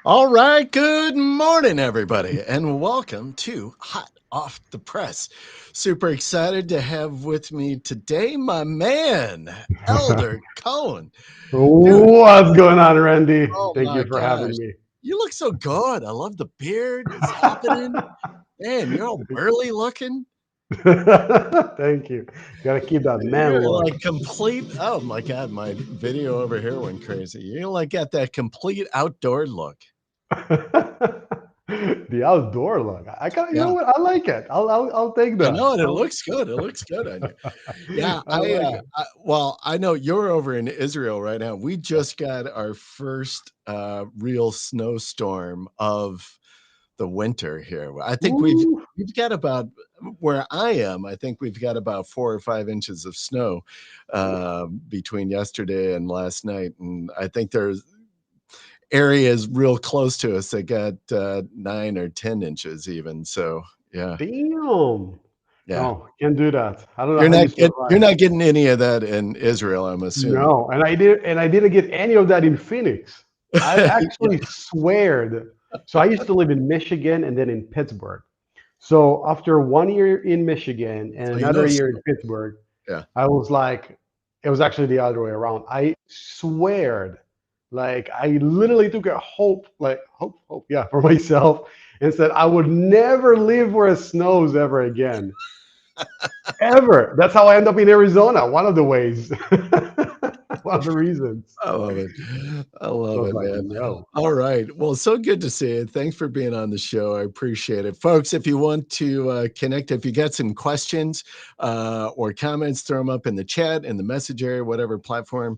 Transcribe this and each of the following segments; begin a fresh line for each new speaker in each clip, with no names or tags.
All right, good morning, everybody, and welcome to Hot Off the Press. Super excited to have with me today my man, Eldar Cohen. Dude,
What's going on, Randy?
oh
Thank
my
you for
gosh,
having me.
you look so good. I love the beard. It's happening. Man, you're all burly looking.
Thank you. Got to keep that man
You're
look.
like complete. Oh my God, my video over here went crazy. You're like got that complete outdoor look.
The outdoor look. I got. You know
Yeah.
what? I like it. I'll take
I
that.
know, and it looks good. It looks good on you. Yeah,
I like it.
well, I know you're over in Israel right now. We just got our first real snowstorm of the winter here. I think
Ooh,
we've got about where I am. I think we've got about 4 or 5 inches of snow between yesterday and last night, and I think there's areas real close to us that got 9 or 10 inches even. So yeah,
damn.
yeah.
No, can't do that. I don't know how you
You're
survive.
not getting any of that in Israel, I'm assuming.
No, and I didn't get any of that in Phoenix. I
Yeah.
actually sweared. So I used to live in Michigan and then in Pittsburgh. So after 1 year in Michigan and
So you know
another
s
year in Pittsburgh,
yeah.
I was like, it was actually the other way around. I sweared, like I literally took a hope, yeah, for myself and said I would never live where it snows ever again. Ever. That's how I end up in Arizona. One of the ways. One of the reasons.
I love it. I
I
love
was
it,
like,
man.
no.
All right. Well, so good to see you. Thanks for being on the show. I appreciate it. Folks, if you want to connect, if you got some questions or comments, throw them up in the chat, in the message area, whatever platform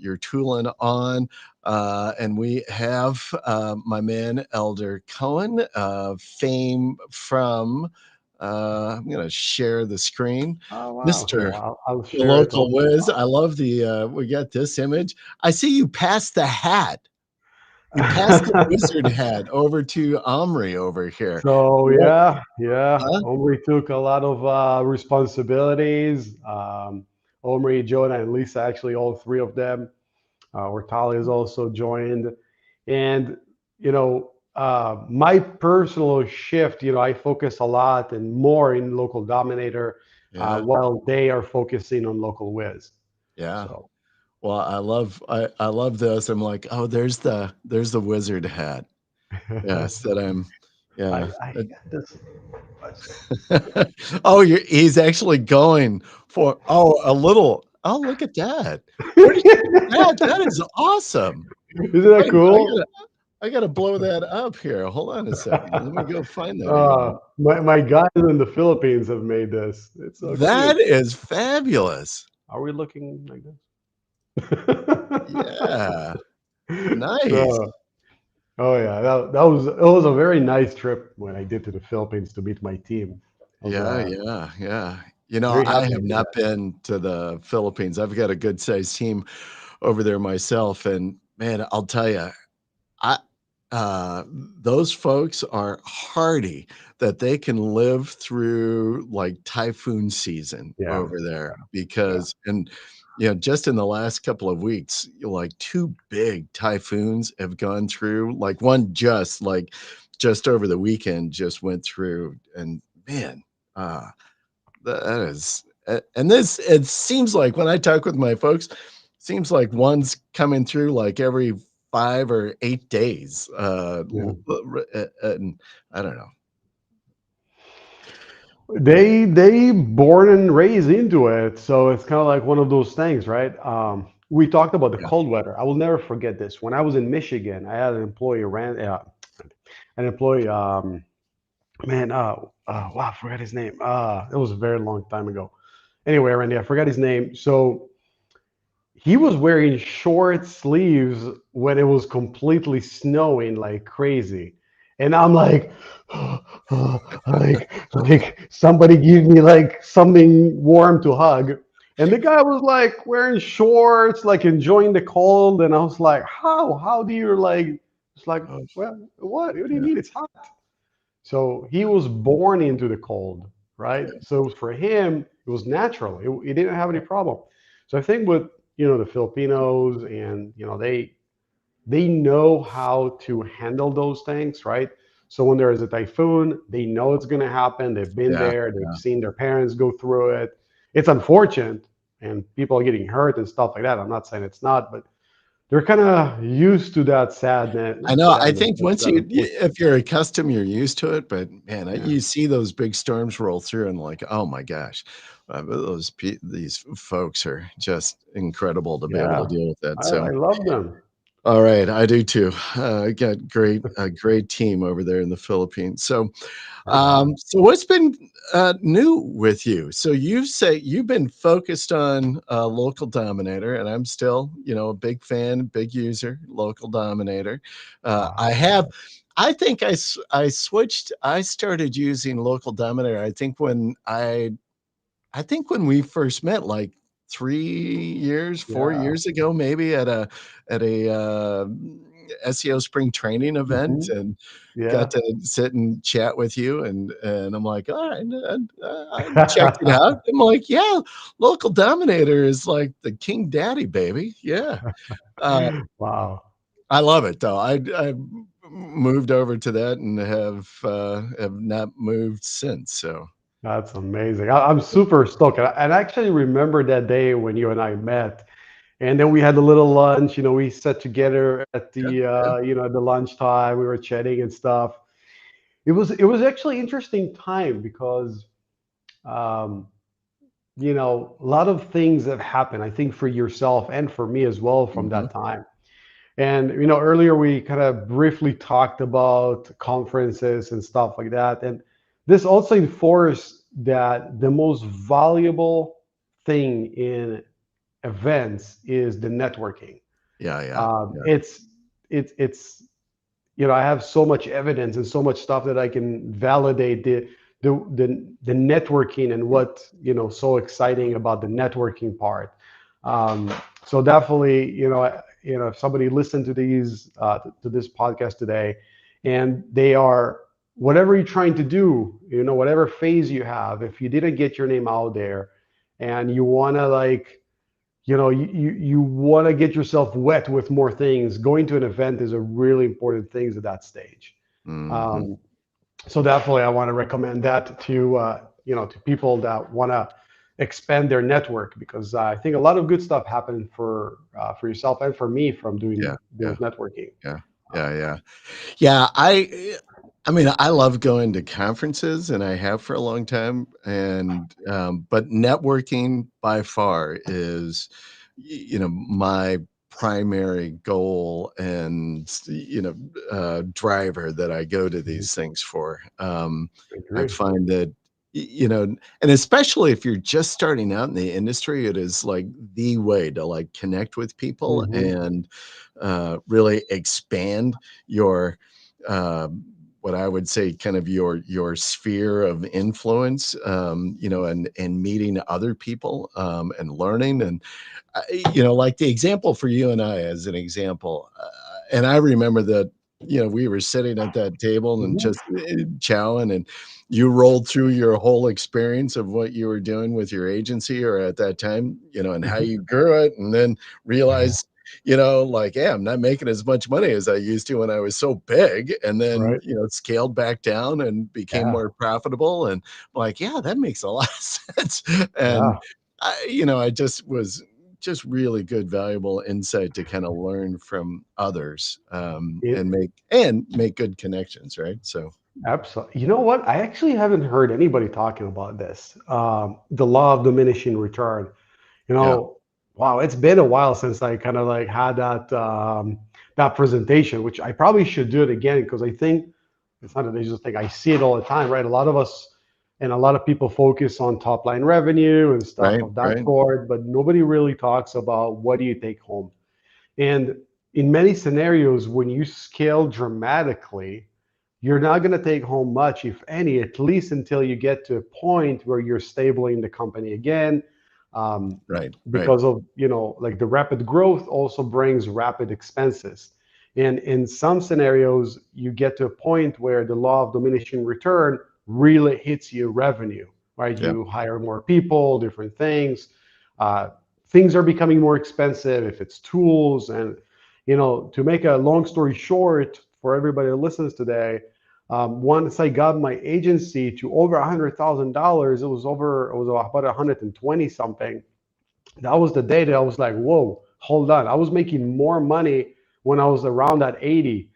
you're tooling on. And we have my man, Elder Cohen, fame from, I'm going to share the screen,
Oh wow. Here,
Mr.
I'll
The
share it
local
also.
whiz. I love the we got this image. I see you passed the hat. You passed the wizard hat over to Omri over here.
So
What
yeah.
huh?
Omri took a lot of responsibilities. Omri, Jonah, and Lisa, actually all three of them. Ortali has also joined, and my personal shift. I focus a lot and more in local Dominator,
Yeah,
while they are focusing on local Wiz.
yeah.
So
Well, I love this. I'm like, oh, there's the wizard hat. Yes, that I'm yeah.
I got this. Let's see.
Oh, he's actually going for a little. Oh, look at that. Where did you get that? That is awesome.
Isn't that
Wait,
cool?
I gotta blow that up here. Hold on a second. Let me go find that again.
My guys in the Philippines have made this. It's so
That
cute.
is fabulous.
Are we looking like
Yeah,
this?
nice.
So, oh yeah, that was it was a very nice trip when I did to the Philippines to meet my team. I was
Yeah, yeah, yeah.
very
I
happy
have
to do
not been to the Philippines. I've got a good sized team over there myself, and man, I'll tell you, I those folks are hardy that they can live through like typhoon season
that.
over there
Yeah,
because and just in the last couple of weeks, like two big typhoons have gone through. Like one just over the weekend just went through, and man, uh, that is and this it seems like when I talk with my folks, seems like one's coming through like every 5 or 8 days.
yeah.
And I don't know.
They born and raised into it, so it's kind of like one of those things, right? We talked about the
Yeah.
cold weather. I will never forget this. When I was in Michigan, I had an employee ran an employee. Man, wow, I forgot his name. It was a very long time ago. Anyway, Randy, I forgot his name. So he was wearing short sleeves when it was completely snowing like crazy. And I'm like, like somebody give me like something warm to hug. And the guy was like wearing shorts, like enjoying the cold. And I was like, how? How do you like? It's like,
Oh,
well, what? What do you
yeah,
mean? It's hot. So he was born into the cold, right?
yeah,
So for him, it was natural. He didn't have any problem. So I think with the Filipinos and they they know how to handle those things, right? So when there is a typhoon, they know it's going to happen. They've been
Yeah.
there. They've
Yeah.
seen their parents go through it. It's unfortunate, and people are getting hurt and stuff like that. I'm not saying it's not, but they're kind of used to that sadness,
I
not
know. I
sadness,
think
but
once
that unfortunate.
if you're accustomed, you're used to it. But man,
Yeah,
you see those big storms roll through, and like, oh my gosh, these folks are just incredible to be able to
yeah,
deal with that.
I
So,
love them.
all right, I do too. I got a great team over there in the Philippines. So,
Right on.
so what's been new with you? So you've been focused on local Dominator, and I'm still, a big fan, big user, local Dominator. I
Wow.
have, I think I switched. I started using local Dominator. I think when we first met, like 3 years, four
Yeah.
years ago, maybe at a SEO spring training event,
Hmm.
and got
Yeah.
to sit and chat with you, and I'm like, "All right," I checked it out. I'm like, "Yeah, local Dominator is like the king daddy, baby." Yeah. Uh,
Wow.
I love it though. I moved over to that and have not moved since. So
That's amazing. I'm super stoked. And I actually remember that day when you and I met. And then we had a little lunch. We sat together at
yeah,
the
yeah.
at the lunchtime. We were chatting and stuff. It was actually interesting time because um, a lot of things have happened. I think for yourself and for me as well from
Mhm.
that time. And earlier we kind of briefly talked about conferences and stuff like that. And this also enforced that the most valuable thing in events is the networking.
Yeah, yeah,
Um,
yeah.
it's it's I have so much evidence and so much stuff that I can validate the networking and what so exciting about the networking part. Um, so definitely, if somebody listened to to this podcast today, and they are whatever you're trying to do, whatever phase you have, if you didn't get your name out there, and you want to like you want to get yourself wet with more things. Going to an event is a really important thing at that stage.
Mhm.
um, so definitely I want to recommend that to to people that want to expand their network, because I think a lot of good stuff happened for yourself and for me from
Yeah,
doing
yeah,
networking.
yeah, yeah, yeah. Yeah, I mean, I love going to conferences, and I have for a long time, and, but networking by far is, my primary goal and, driver that I go to
Mhm.
these things for.
I
I
agree.
find that, and especially if you're just starting out in the industry, it is like the way to, like, connect with people
Hmm.
and, really expand your, what I would say kind of your sphere of influence, and meeting other people, and learning. And like the example for you and I, as an example, and I remember that, we were sitting at that table and
Hmm.
just chowing, and you rolled through your whole experience of what you were doing with your agency or at that time, and how
Hmm.
you grew it, and then realized, like, yeah, I'm not making as much money as I used to when I was so big, and then,
Right.
scaled back down and became
Yeah.
more profitable. And like, yeah, that makes a lot of sense. And
Yeah.
I just was just really good, valuable insight to kind of learn from others,
It,
and make good connections, right? So
Absolutely. You know what? I actually haven't heard anybody talking about this. The law of diminishing return. You
yeah,
know, wow, it's been a while since I kind of like had that presentation, which I probably should do it again, because I think it's not a digital thing. I see it all the time, right? A lot of us and a lot of people focus on top line revenue and stuff
right,
of that
right,
sort, but nobody really talks about what do you take home. And in many scenarios, when you scale dramatically, you're not going to take home much, if any, at least until you get to a point where you're stabling the company again. Um,
right, right.
because of, like the rapid growth also brings rapid expenses. And in some scenarios, you get to a point where the law of diminishing return really hits you revenue, right?
Yeah,
You hire more people, different things. Uh, Things are becoming more expensive if it's tools, and To make a long story short for everybody that listens today, once I got my agency to over $100,000, it was about 120 something. That was the day that I was like, whoa, hold on. I was making more money when I was around that 80.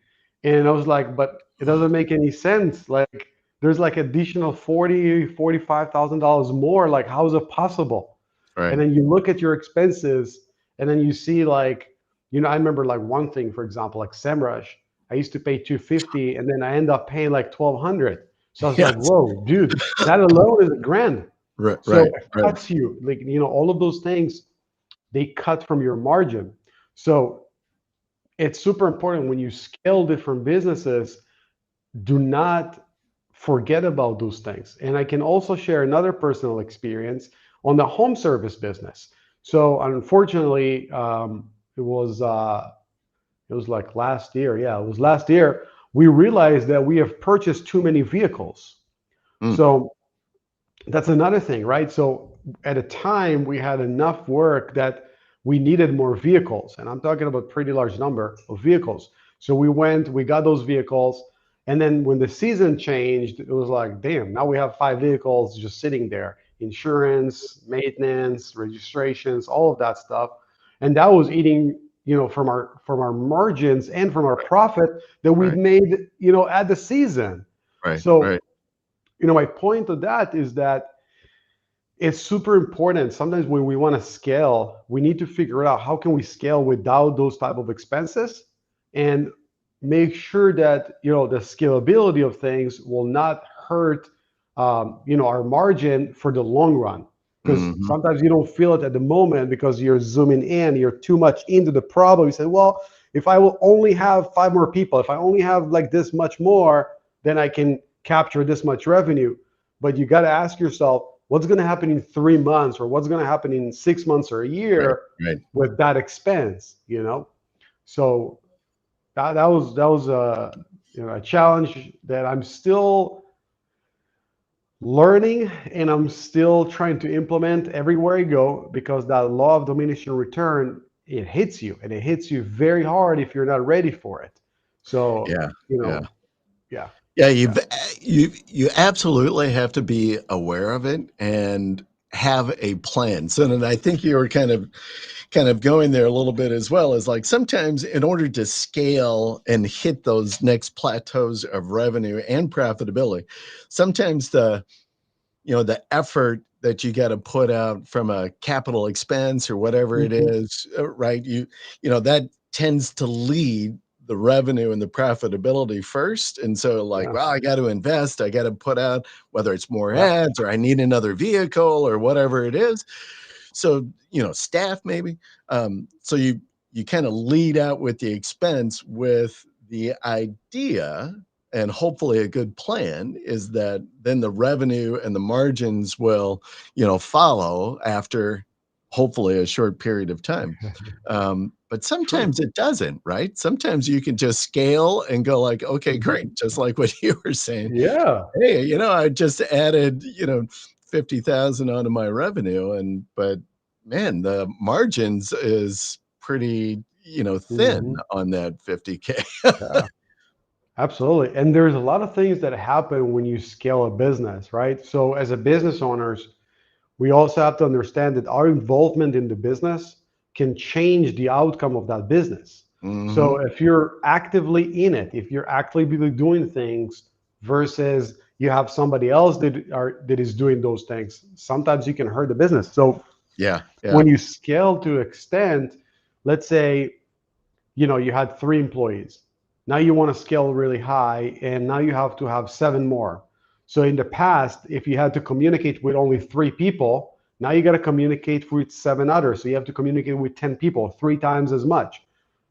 And I was like, but it doesn't make any sense. Like there's like additional $45,000 more. Like, how is it possible? And
Right.
then you look at your expenses and then you see like, I remember like one thing, for example, like SEMrush, I used to pay 250 and then I end up paying like 1200. So I was like,
Yes.
whoa, dude, that alone is a grand.
Right.
So
Right.
it
Right.
cuts you, like, all of those things, they cut from your margin. So it's super important when you scale different businesses, do not forget about those things. And I can also share another personal experience on the home service business. So unfortunately, it was like last year. Yeah, it was last year. We realized that we have purchased too many vehicles.
Mm.
So that's another thing, right? So at a time we had enough work that we needed more vehicles, and I'm talking about pretty large number of vehicles. So we got those vehicles, and then when the season changed, it was like, damn, now we have 5 vehicles just sitting there, insurance, maintenance, registrations, all of that stuff, and that was eating, from our margins and from our profit that we've
Right.
made, at the season.
Right.
So
Right.
my point to that is that it's super important. Sometimes when we want to scale, we need to figure out how can we scale without those type of expenses and make sure that the scalability of things will not hurt our margin for the long run. Because
Hmm.
sometimes you don't feel it at the moment because you're zooming in, you're too much into the problem. You say, well, if I will only have 5 more people, if I only have like this much more, then I can capture this much revenue. But you got to ask yourself, what's going to happen in 3 months, or what's going to happen in 6 months or a
Right.
year
Right.
with that expense. So that was a challenge that I'm still learning and I'm still trying to implement everywhere I go, because that law of diminishing return, it hits you, and it hits you very hard if you're not ready for it. So,
Yeah. Yeah.
yeah,
Yeah,
yeah.
you absolutely have to be aware of it and have a plan. So, and I think you were kind of going there a little bit as well, is like sometimes in order to scale and hit those next plateaus of revenue and profitability, sometimes the effort that you got to put out from a capital expense or whatever it
Mhm.
is, right? That tends to lead the revenue and the profitability first. And so like,
Yeah,
well, I got to invest, I got to put out, whether it's more
yeah.
ads or I need another vehicle or whatever it is. So, staff maybe. So you kind of lead out with the expense with the idea, and hopefully a good plan is that then the revenue and the margins will, follow after hopefully a short period of time. But
True.
sometimes it doesn't, right? Sometimes you can just scale and go like, okay,
Mhm.
great. Just like what you were saying.
Yeah.
Hey, I just added, 50,000 onto my revenue, but man, the margins is pretty, thin
Mhm.
on that 50K.
Yeah. Absolutely. And there's a lot of things that happen when you scale a business, right? So as a business owners, we also have to understand that our involvement in the business can change the outcome of that business. So
Mhm.
if you're actively in it, if you're actively doing things versus you have somebody else that is doing those things, sometimes you can hurt the business. So
Yeah, yeah.
when you scale to extent, let's say, you had 3 employees. Now you want to scale really high, and now you have to have 7 more. So in the past, if you had to communicate with only 3 people, now you got to communicate with 7 others. So you have to communicate with 10 people, 3 times as much.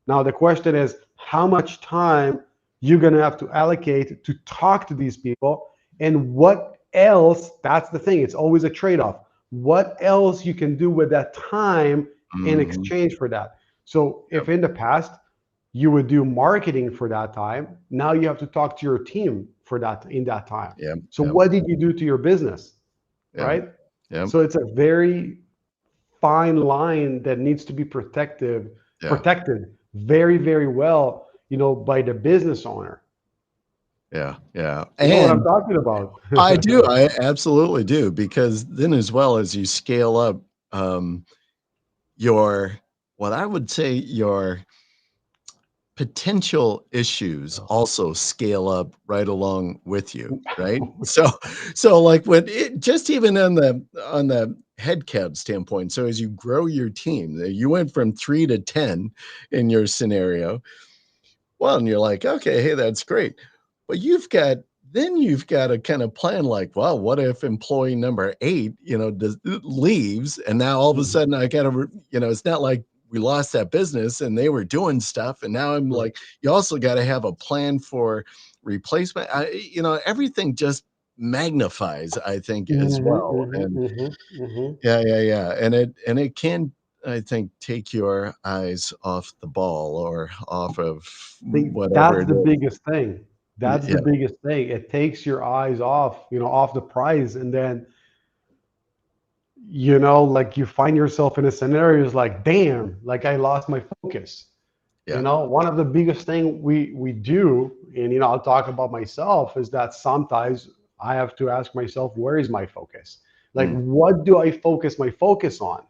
Now the question is, how much time you're going to have to allocate to talk to these people, and what else? That's the thing. It's always a trade-off. What else you can do with that time in
Mhm.
exchange for that? So
Yep,
if in the past you would do marketing for that time, now you have to talk to your team for that in that time.
yep,
So
yep,
what did you do to your business,
yep,
right?
yep,
So it's a very fine line that needs to be protected
yeah.
very, very well, by the business owner.
Yeah. Yeah.
You know what I'm
And
talking about?
I do. I absolutely do. Because then, as well as you scale up, um, your, what I would say, your potential issues also scale up right along with you, right? So like when it, just even on the head count standpoint, so as you grow your team, you went from 3 to 10 in your scenario. Well, and you're like, okay, hey, that's great. But you've got to kind of plan like, well, what if employee number 8, leaves, and now all of a
Mhm.
sudden I got to, it's not like we lost that business and they were doing stuff, and now I'm
Right.
like, you also got to have a plan for replacement. Everything just magnifies, I think, as
Mhm,
well.
mhm,
And
mhm, mhm.
yeah, and it can, I think, take your eyes off the ball or off of whatever
That's
it
the
is.
biggest thing. That's the
Yeah,
biggest thing. It takes your eyes off the prize, and then like you find yourself in a scenario is like, damn, like I lost my focus.
yeah.
One of the biggest thing we do, and I'll talk about myself, is that sometimes I have to ask myself, where is my focus? Like,
Mm,
what do I focus my focus on?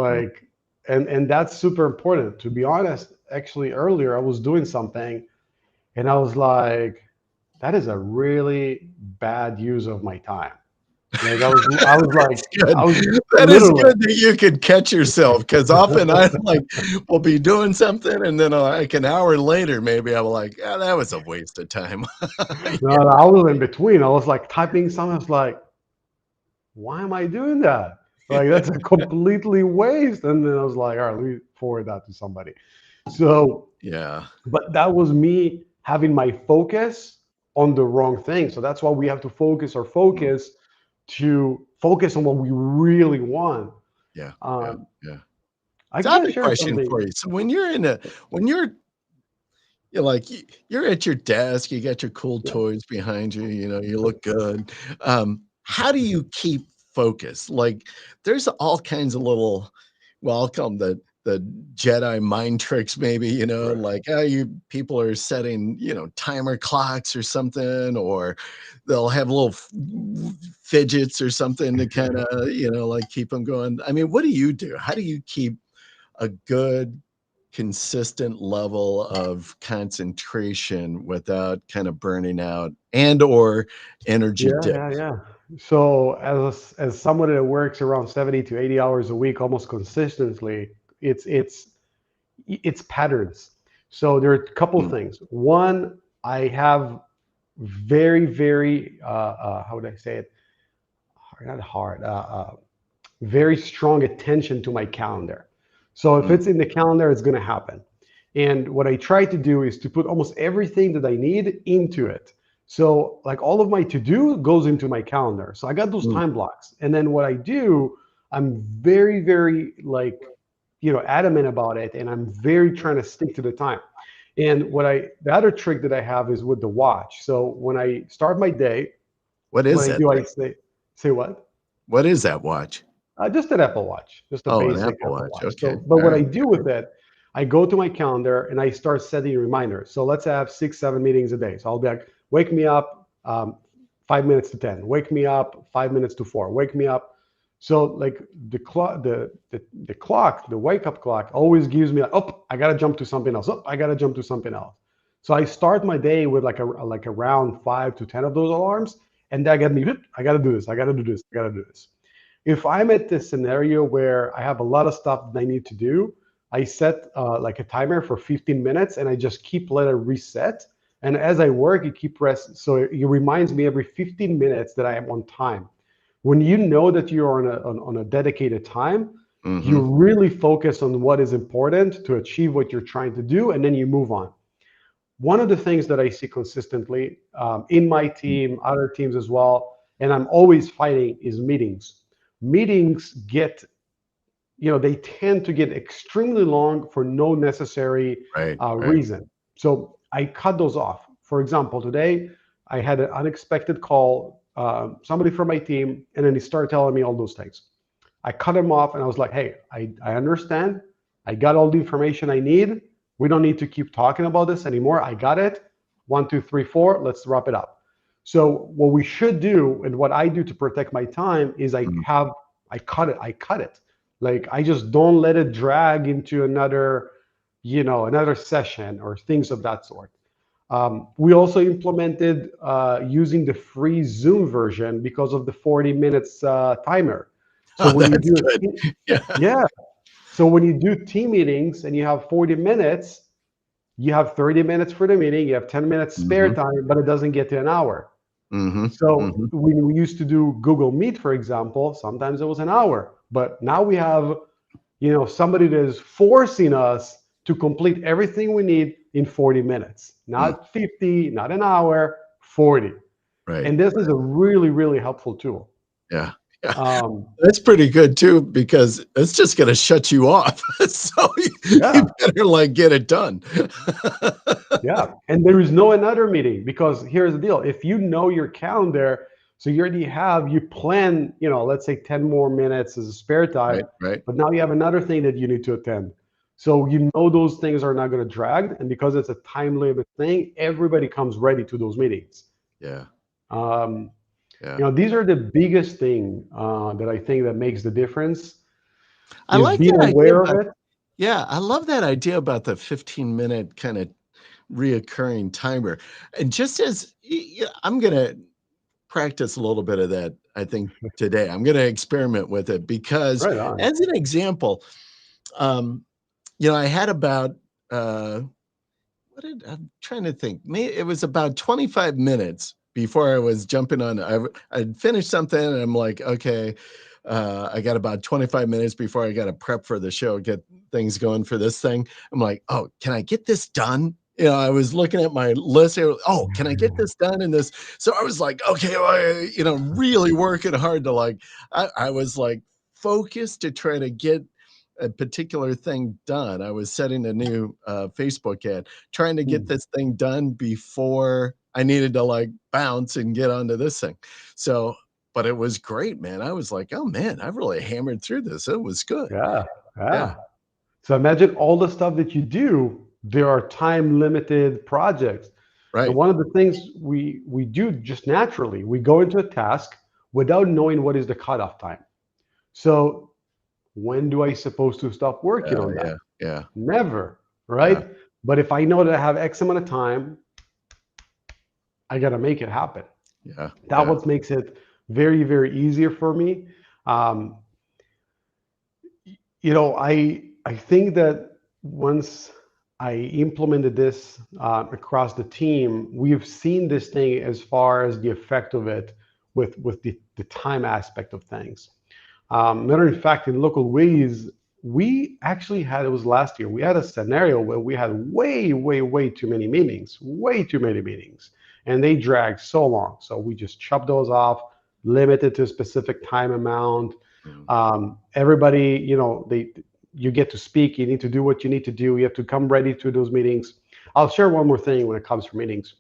mm.
Like, and that's super important. To be honest, actually earlier I was doing something and I was like, that is a really bad use of my time. Like
That's good.
I was
That is
literally,
good that you could catch yourself, because often I, like, will be doing something, and then, like, an hour later, maybe I'm like, "Ah, that was a waste of time."
no, no, I was in between. I was like typing something. I was like, why am I doing that? Like that's a completely waste. And then I was like, all right, let me forward that to somebody. So,
Yeah.
but that was me having my focus on the wrong thing. So that's why we have to focus our
Mm.
focus to focus on what we really want.
Yeah, yeah,
Um,
yeah.
I
So I have
gotta
a
share
question
something.
for you. So when you're at your desk, you got your cool
Yeah,
toys behind you, you look good. How do you keep focus? Like, there's all kinds of little, well, I'll call them the Jedi mind tricks, maybe,
right.
like, you people are setting, timer clocks or something, or they'll have little fidgets or something to kind of, like, keep them going. I mean, what do you do? How do you keep a good consistent level of concentration without kind of burning out and or energy
Yeah, yeah,
dips?
yeah. So as someone that works around 70 to 80 hours a week almost consistently, it's patterns. So there are a couple of
Mm,
things. One, I have very, very how would I say it? Not hard. Very strong attention to my calendar. So if
mm,
it's in the calendar, it's going to happen. And what I try to do is to put almost everything that I need into it. So like all of my to do goes into my calendar. So I got those
mm,
time blocks. And then what I do, I'm very, very like, adamant about it. And I'm very trying to stick to the time. And the other trick that I have is with the watch. So when I start my day,
what
what
is
I
that
do, I
thing?
say what?
What is that watch?
Just an Apple Watch, just a
Oh, an
basic
Apple
Apple
Watch.
Watch.
Okay.
So, but
All
what I
right.
do with it, I go to my calendar and I start setting reminders. So let's have 6, 7 meetings a day. So I'll be like, wake me up 5 minutes to 10. Wake me up 5 minutes to 4. Wake me up. So like the clock, the clock, the wake up clock always gives me like, oh, I gotta jump to something else. Oh, I gotta jump to something else. So I start my day with like around 5 to 10 of those alarms, and that get me. I gotta do this. I gotta do this. I gotta do this. If I'm at this scenario where I have a lot of stuff that I need to do, I set like a timer for 15 minutes and I just keep let it reset. And as I work, it keep rest. So it reminds me every 15 minutes that I am on time. When you know that you're on a dedicated time, you
Mm-hmm.
really focus on what is important to achieve what you're trying to do, and then you move on. One of the things that I see consistently in my team, other teams as well, and I'm always fighting is meetings. Meetings they tend to get extremely long for no necessary
Right. Right.
reason. So I cut those off. For example, today I had an unexpected call, somebody from my team, and then he started telling me all those things. I cut him off and I was like, hey, I understand. I got all the information I need. We don't need to keep talking about this anymore. I got it. 1, 2, 3, 4. Let's wrap it up. So what we should do, and what I do to protect my time, is I cut it. Like, I just don't let it drag into another, another session or things of that sort. We also implemented using the free Zoom version because of the 40 minutes timer. So
Oh,
when you
that's
do
good. Yeah.
yeah, so when you do team meetings and you have 40 minutes, you have 30 minutes for the meeting, you have 10 minutes spare
Hmm.
time, but it doesn't get to an hour.
Hmm.
So
Hmm.
when we used to do Google Meet, for example, sometimes it was an hour, but now we have, somebody that is forcing us to complete everything we need in 40 minutes, not 50, not an hour, 40.
Right.
And this is a really, really helpful tool.
Yeah. Yeah.
Um,
That's pretty good too, because it's just going to shut you off. So you
yeah,
better like get it done.
yeah. And there is no another meeting, because here's the deal. If you know your calendar, so you plan, let's say 10 more minutes as a spare time,
Right. Right.
but now you have another thing that you need to attend. So those things are not going to drag. And because it's a time limit thing, everybody comes ready to those meetings.
Yeah.
Um,
Yeah.
these are the biggest thing that I think that makes the difference,
I
is
like
being
that idea
aware of
about,
it.
yeah, I love that idea about the 15-minute kind of reoccurring timer. And just as I'm going to practice a little bit of that, I think today. I'm going to experiment with it because,
Right on.
as an example, um, I had about I'm trying to think. It was about 25 minutes before I was jumping on. I'd finished something, and I'm like, okay, I got about 25 minutes before I got to prep for the show, get things going for this thing. I'm like, oh, can I get this done? I was looking at my list here. Oh, can I get this done in this? So I was like, okay, well, really working hard to I was like focused to try to get a particular thing done. I was setting a new Facebook ad, trying to get this thing done before I needed to bounce and get onto this thing. So, but it was great, man. I was like, oh man, I really hammered through this. It was good.
Yeah,
Yeah.
yeah. So imagine all the stuff that you do. There are time limited projects. And
Right.
one of the things we do just naturally, we go into a task without knowing what is the cutoff time. So when do I supposed to stop working
Yeah.
on that?
Yeah. Yeah.
Never,
Yeah.
right? But if I know that I have X amount of time, I got to make it happen.
Yeah.
That
Yeah.
what makes it very, very easier for me. Um, I think that once I implemented this across the team, we've seen this thing as far as the effect of it with the time aspect of things. Matter of fact, in local ways, we actually had, it was last year, we had a scenario where we had way, way, way too many meetings, and they dragged so long. So we just chopped those off, limited to a specific time amount.
Mm.
Everybody, you get to speak, you need to do what you need to do, you have to come ready to those meetings. I'll share one more thing when it comes to meetings.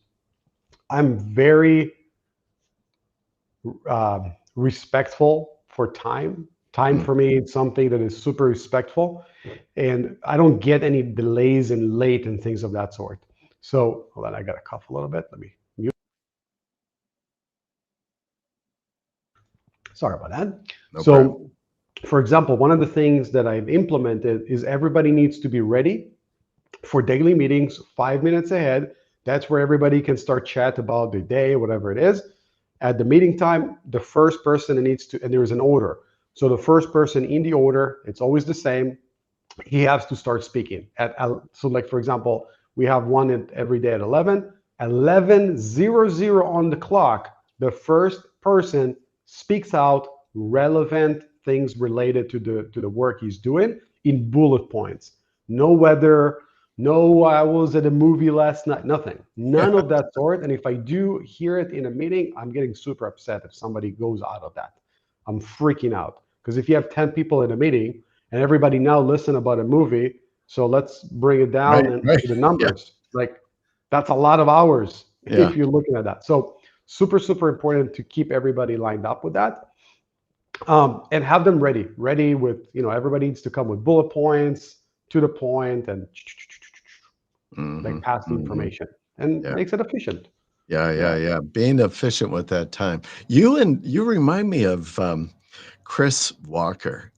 I'm very respectful for time. Time
Mm.
for me is something that is super respectful, and I don't get any delays and late and things of that sort. So hold on, I got to cough a little bit. Let me mute. Sorry about that.
No problem.
So, for example, one of the things that I've implemented is everybody needs to be ready for daily meetings 5 minutes ahead. That's where everybody can start chat about their day, whatever it is. At the meeting time, the first person needs to, and there is an order. So the first person in the order, it's always the same. He has to start speaking so like, for example, we have one every day at 11:00 on the clock. The first person speaks out relevant things related to the work he's doing in bullet points. No weather, no, I was at a movie last night, nothing,
Yeah.
none of that sort. And if I do hear it in a meeting, I'm getting super upset if somebody goes out of that. I'm freaking out, because if you have 10 people in a meeting and everybody now listen about a movie, so let's bring it down
Right.
and
Right.
to the
Yeah.
numbers. Like, that's a lot of hours
Yeah.
if you're looking at that. So super, super important to keep everybody lined up with that. And have them ready with, everybody needs to come with bullet points, to the point, and like
Hmm.
pass the
Hmm.
information and
Yeah.
makes it efficient.
Yeah, yeah,
Yeah.
yeah. Being efficient with that time. You remind me of Chris Walker,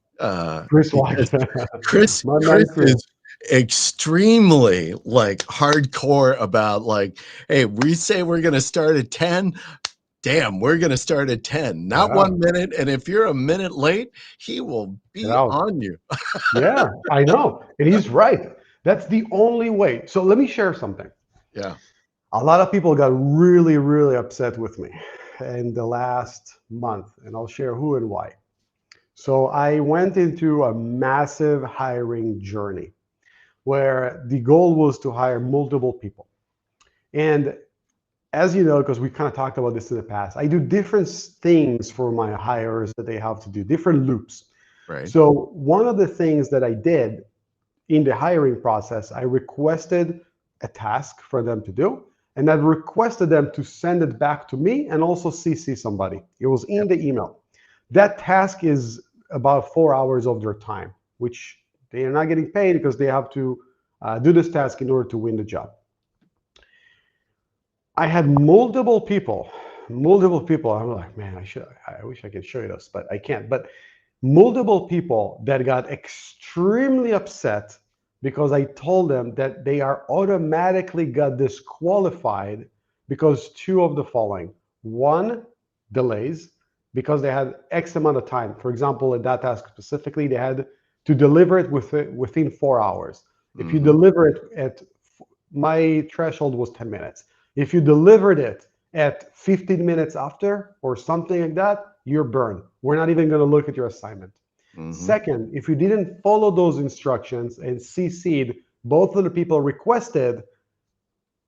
Chris
because
Walker, my
Chris
man, Chris.
is extremely like hardcore about like, hey, we say we're gonna start at 10. Damn, we're gonna start at 10, not
Yeah,
1 minute. And if you're a minute late, he will
get
be
out.
on you.
Yeah, I know. And he's right. That's the only way. So let me share something.
Yeah.
A lot of people got really, really upset with me in the last month, and I'll share who and why. So I went into a massive hiring journey where the goal was to hire multiple people. And as you know, because we kind of talked about this in the past, I do different things for my hires that they have to do, different loops.
Right.
So one of the things that I did in the hiring process, I requested a task for them to do, and I requested them to send it back to me and also CC somebody. It was in
Yep.
the email. That task is about 4 hours of their time, which they are not getting paid because they have to do this task in order to win the job. I had multiple people, multiple people. I'm like, man, I wish I could show you this, but I can't. But multiple people that got extremely upset because I told them that they are automatically got disqualified because two of the following. One, delays, because they had X amount of time. For example, at that task specifically, they had to deliver it within 4 hours. If you
Hmm.
deliver it at, my threshold was 10 minutes. If you delivered it at 15 minutes after or something like that, you're burned. We're not even going to look at your assignment.
Hmm.
Second, if you didn't follow those instructions and CC'd both of the people requested,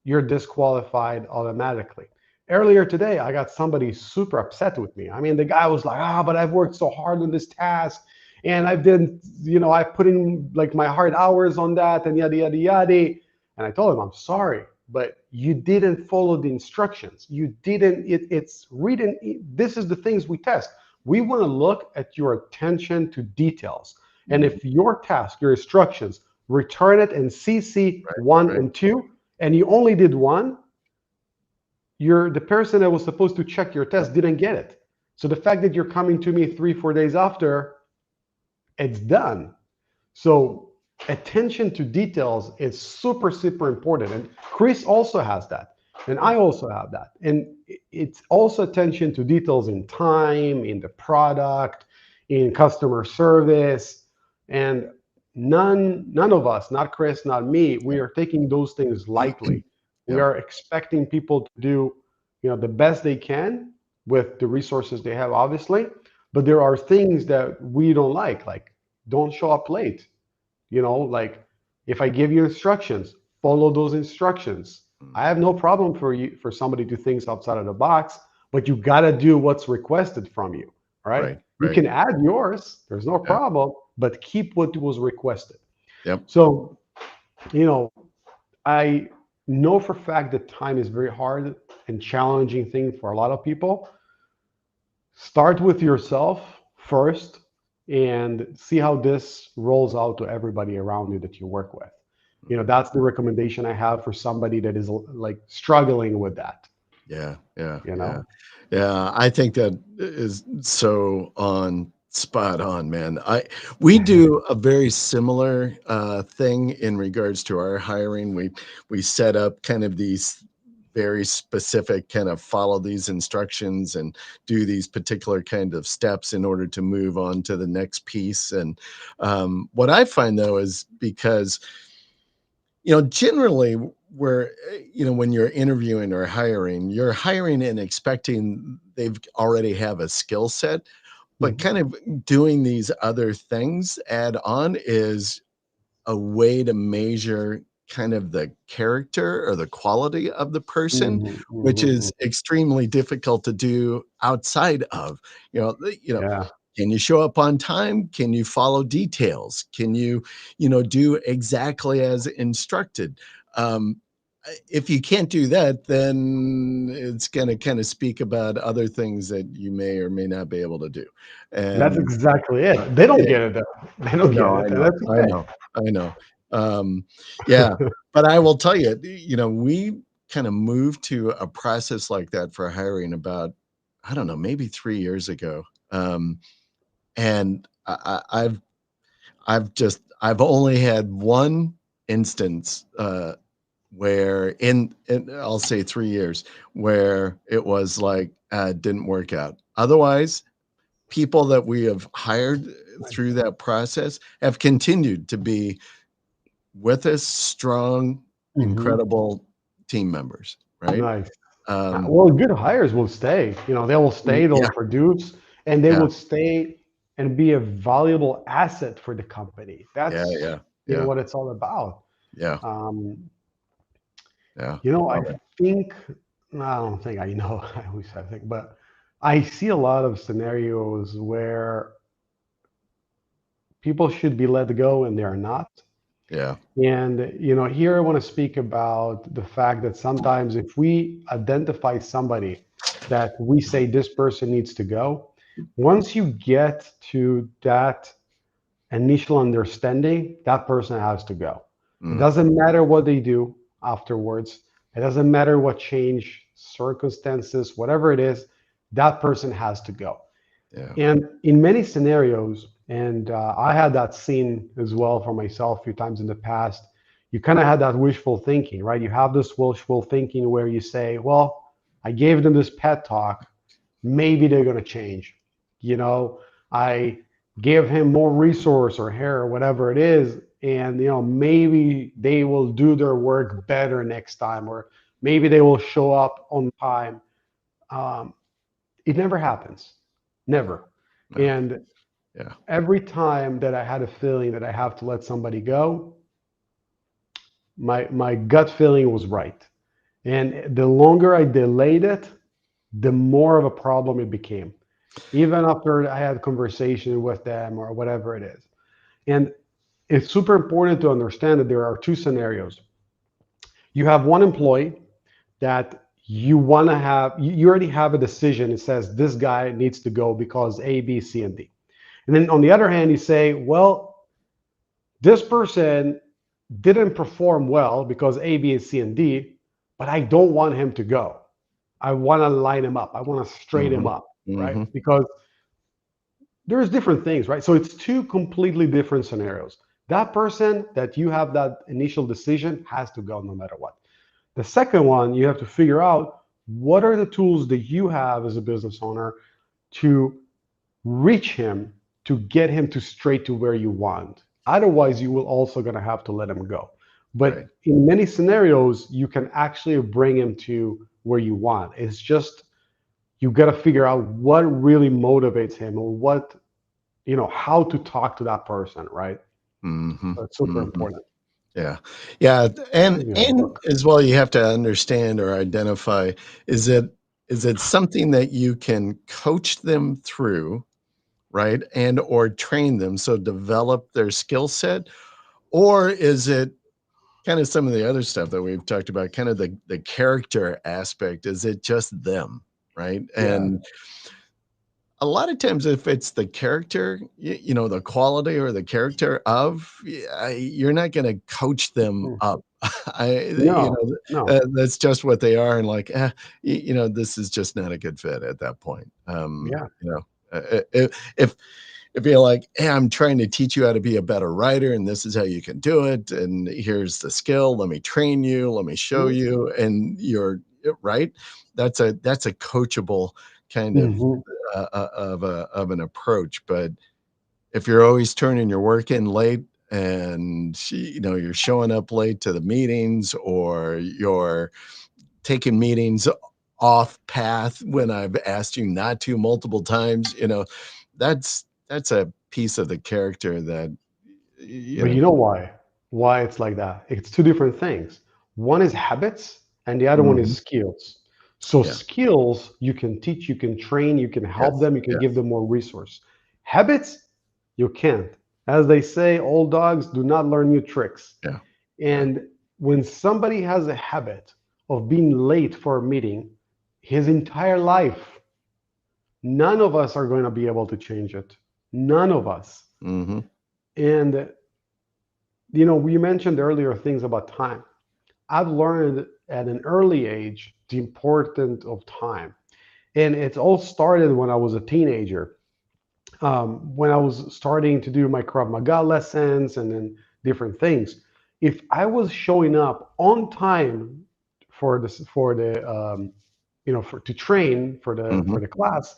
you're disqualified automatically. Earlier today, I got somebody super upset with me. I mean, the guy was like, but I've worked so hard on this task and I've been, I put in like my hard hours on that and yada, yada, yada. And I told him, I'm sorry, but you didn't follow the instructions. You didn't, it's reading. This is the things we test. We want to look at your attention to details. And
Hmm.
if your task, your instructions, return it and CC
Right.
one
Right.
and two, and you only did one, you're the person that was supposed to check your
Yep.
test didn't get it. So the fact that you're coming to me 3, 4 days after, it's done. So attention to details is super, super important. And Chris also has that. And
Yep.
I also have that. And it's also attention to details in time, in the product, in customer service. And none of us, not Chris, not me, we are taking those things lightly. We
Yep.
are expecting people to do, the best they can with the resources they have, obviously. But there are things that we don't like don't show up late. Like if I give you instructions, follow those instructions. I have
Mhm.
no problem for somebody to do things outside of the box, but you got to do what's requested from you. All right.
Right.
You
Right.
can add yours, there's no
Yeah.
problem, but keep what was requested.
Yep.
So, you know, I know for a fact that time is very hard and challenging thing for a lot of people. Start with yourself first and see how this rolls out to everybody around you that you work with.
Mhm.
That's the recommendation I have for somebody that is like struggling with that,
Yeah, yeah,
you
yeah.
know?
Yeah, I think that is so on spot on, man. We do a very similar thing in regards to our hiring. We set up kind of these very specific kind of follow these instructions and do these particular kind of steps in order to move on to the next piece. And what I find though is because generally where when you're interviewing or hiring, you're hiring and expecting they've already have a skill set, but
Mhm.
kind of doing these other things add on is a way to measure kind of the character or the quality of the person,
Mhm,
which
mhm,
is
mhm.
extremely difficult to do outside of,
Yeah.
can you show up on time? Can you follow details? Can you do exactly as instructed? Um, if you can't do that, then it's going to kind of speak about other things that you may or may not be able to do.
That's
And
exactly it. They don't
yeah,
get it though. They don't get
no,
it,
I
and
know,
that's
I
okay.
know, I know. Yeah, but I will tell you, we kind of moved to a process like that for hiring about, I don't know, maybe 3 years ago. And I've only had one instance where in I'll say 3 years where it was like didn't work out. Otherwise, people that we have hired through that process have continued to be with us, strong,
Hmm.
incredible team members, right?
Nice.
Um,
Well, good hires will stay. They will stay, they'll
yeah,
produce, and they
yeah,
will stay and be a valuable asset for the company.
yeah,
That's,
yeah, yeah,
what it's all about.
yeah,
Um,
yeah.
I
Love it.
think, no, I don't think I know, I always I think, but I see a lot of scenarios where people should be let go and they are not.
Yeah.
And, here I want to speak about the fact that sometimes if we identify somebody that we say this person needs to go, once you get to that initial understanding, that person has to go. It
Mm,
doesn't matter what they do afterwards. It doesn't matter what change, circumstances, whatever it is, that person has to go.
yeah.
And in many scenarios, and I had that scene as well for myself a few times in the past, you kind of had that wishful thinking, right? You have this wishful thinking where you say, well, I gave them this pet talk. Maybe they're going to change. You know, I give him more resource or hair or whatever it is. And, maybe they will do their work better next time, or maybe they will show up on time. Um, it never happens.
No,
Never.
no.
And
Yeah.
every time that I had a feeling that I have to let somebody go, my gut feeling was right. And the longer I delayed it, the more of a problem it became. Even after I had a conversation with them or whatever it is. And it's super important to understand that there are two scenarios. You have one employee that you want to have, you already have a decision. It says this guy needs to go because A, B, C, and D. And then on the other hand, you say, well, this person didn't perform well because A, B, C, and D, but I don't want him to go. I want to line him up. I want to straighten him
Hmm.
up, right?
Hmm.
Because there's different things, right? So it's two completely different scenarios. That person that you have that initial decision has to go no matter what. The second one, you have to figure out what are the tools that you have as a business owner to reach him, to get him to straight to where you want. Otherwise, you will also going to have to let him go.
Right.
But in many scenarios, you can actually bring him to where you want. It's just you got to figure out what really motivates him or what, how to talk to that person, right?
Hmm.
So it's super
Hmm.
important.
Yeah. Yeah. And
Maybe a
and
book.
as well, you have to understand or identify, is it something that you can coach them through, right? And or train them, so develop their skill set? Or is it kind of some of the other stuff that we've talked about, kind of the character aspect? Is it just them, right?
Yeah.
And a lot of times, if it's the character, the quality or the character of, you're not going to coach them
Mm.
up.
No, no.
That's just what they are. And like, this is just not a good fit at that point.
Yeah.
If you're like, hey, I'm trying to teach you how to be a better writer, and this is how you can do it, and here's the skill, let me train you, let me show you, and you're right. That's a coachable kind of
Mm-hmm.
of an approach. But if you're always turning your work in late, and you're showing up late to the meetings, or you're taking meetings off path when I've asked you not to multiple times, that's a piece of the character that you
But
know
you know why? Why it's like that? It's two different things. One is habits, and the other one is
Mhm.
skills. So
Yeah.
skills you can teach, you can train, you can help
Yes.
them, you can give
Yes.
them more resource. Habits, you can't. As they say, old dogs do not learn new tricks.
Yeah. Yeah.
And when somebody has a habit of being late for a meeting his entire life, none of us are going to be able to change it. None of us.
Mm-hmm.
And, you know, we mentioned earlier things about time. I've learned at an early age the importance of time. And it's all started when I was a teenager. When I was starting to do my Krav Maga lessons and then different things. If I was showing up on time for the you know, to train for
Mm-hmm.
the class,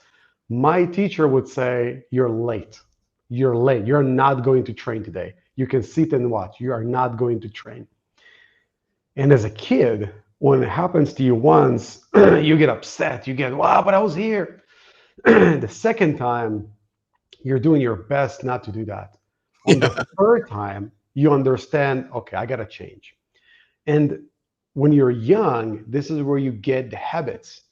my teacher would say, "You're late. You're late. You're not going to train today. You can sit and watch. You are not going to train." And as a kid, when it happens to you once, you get upset. You get, "Wow, but I was here." The second time, you're doing your best not to do that. On the
Yeah.
third time, you understand, okay, I got to change. And when you're young, this is where you get the habits.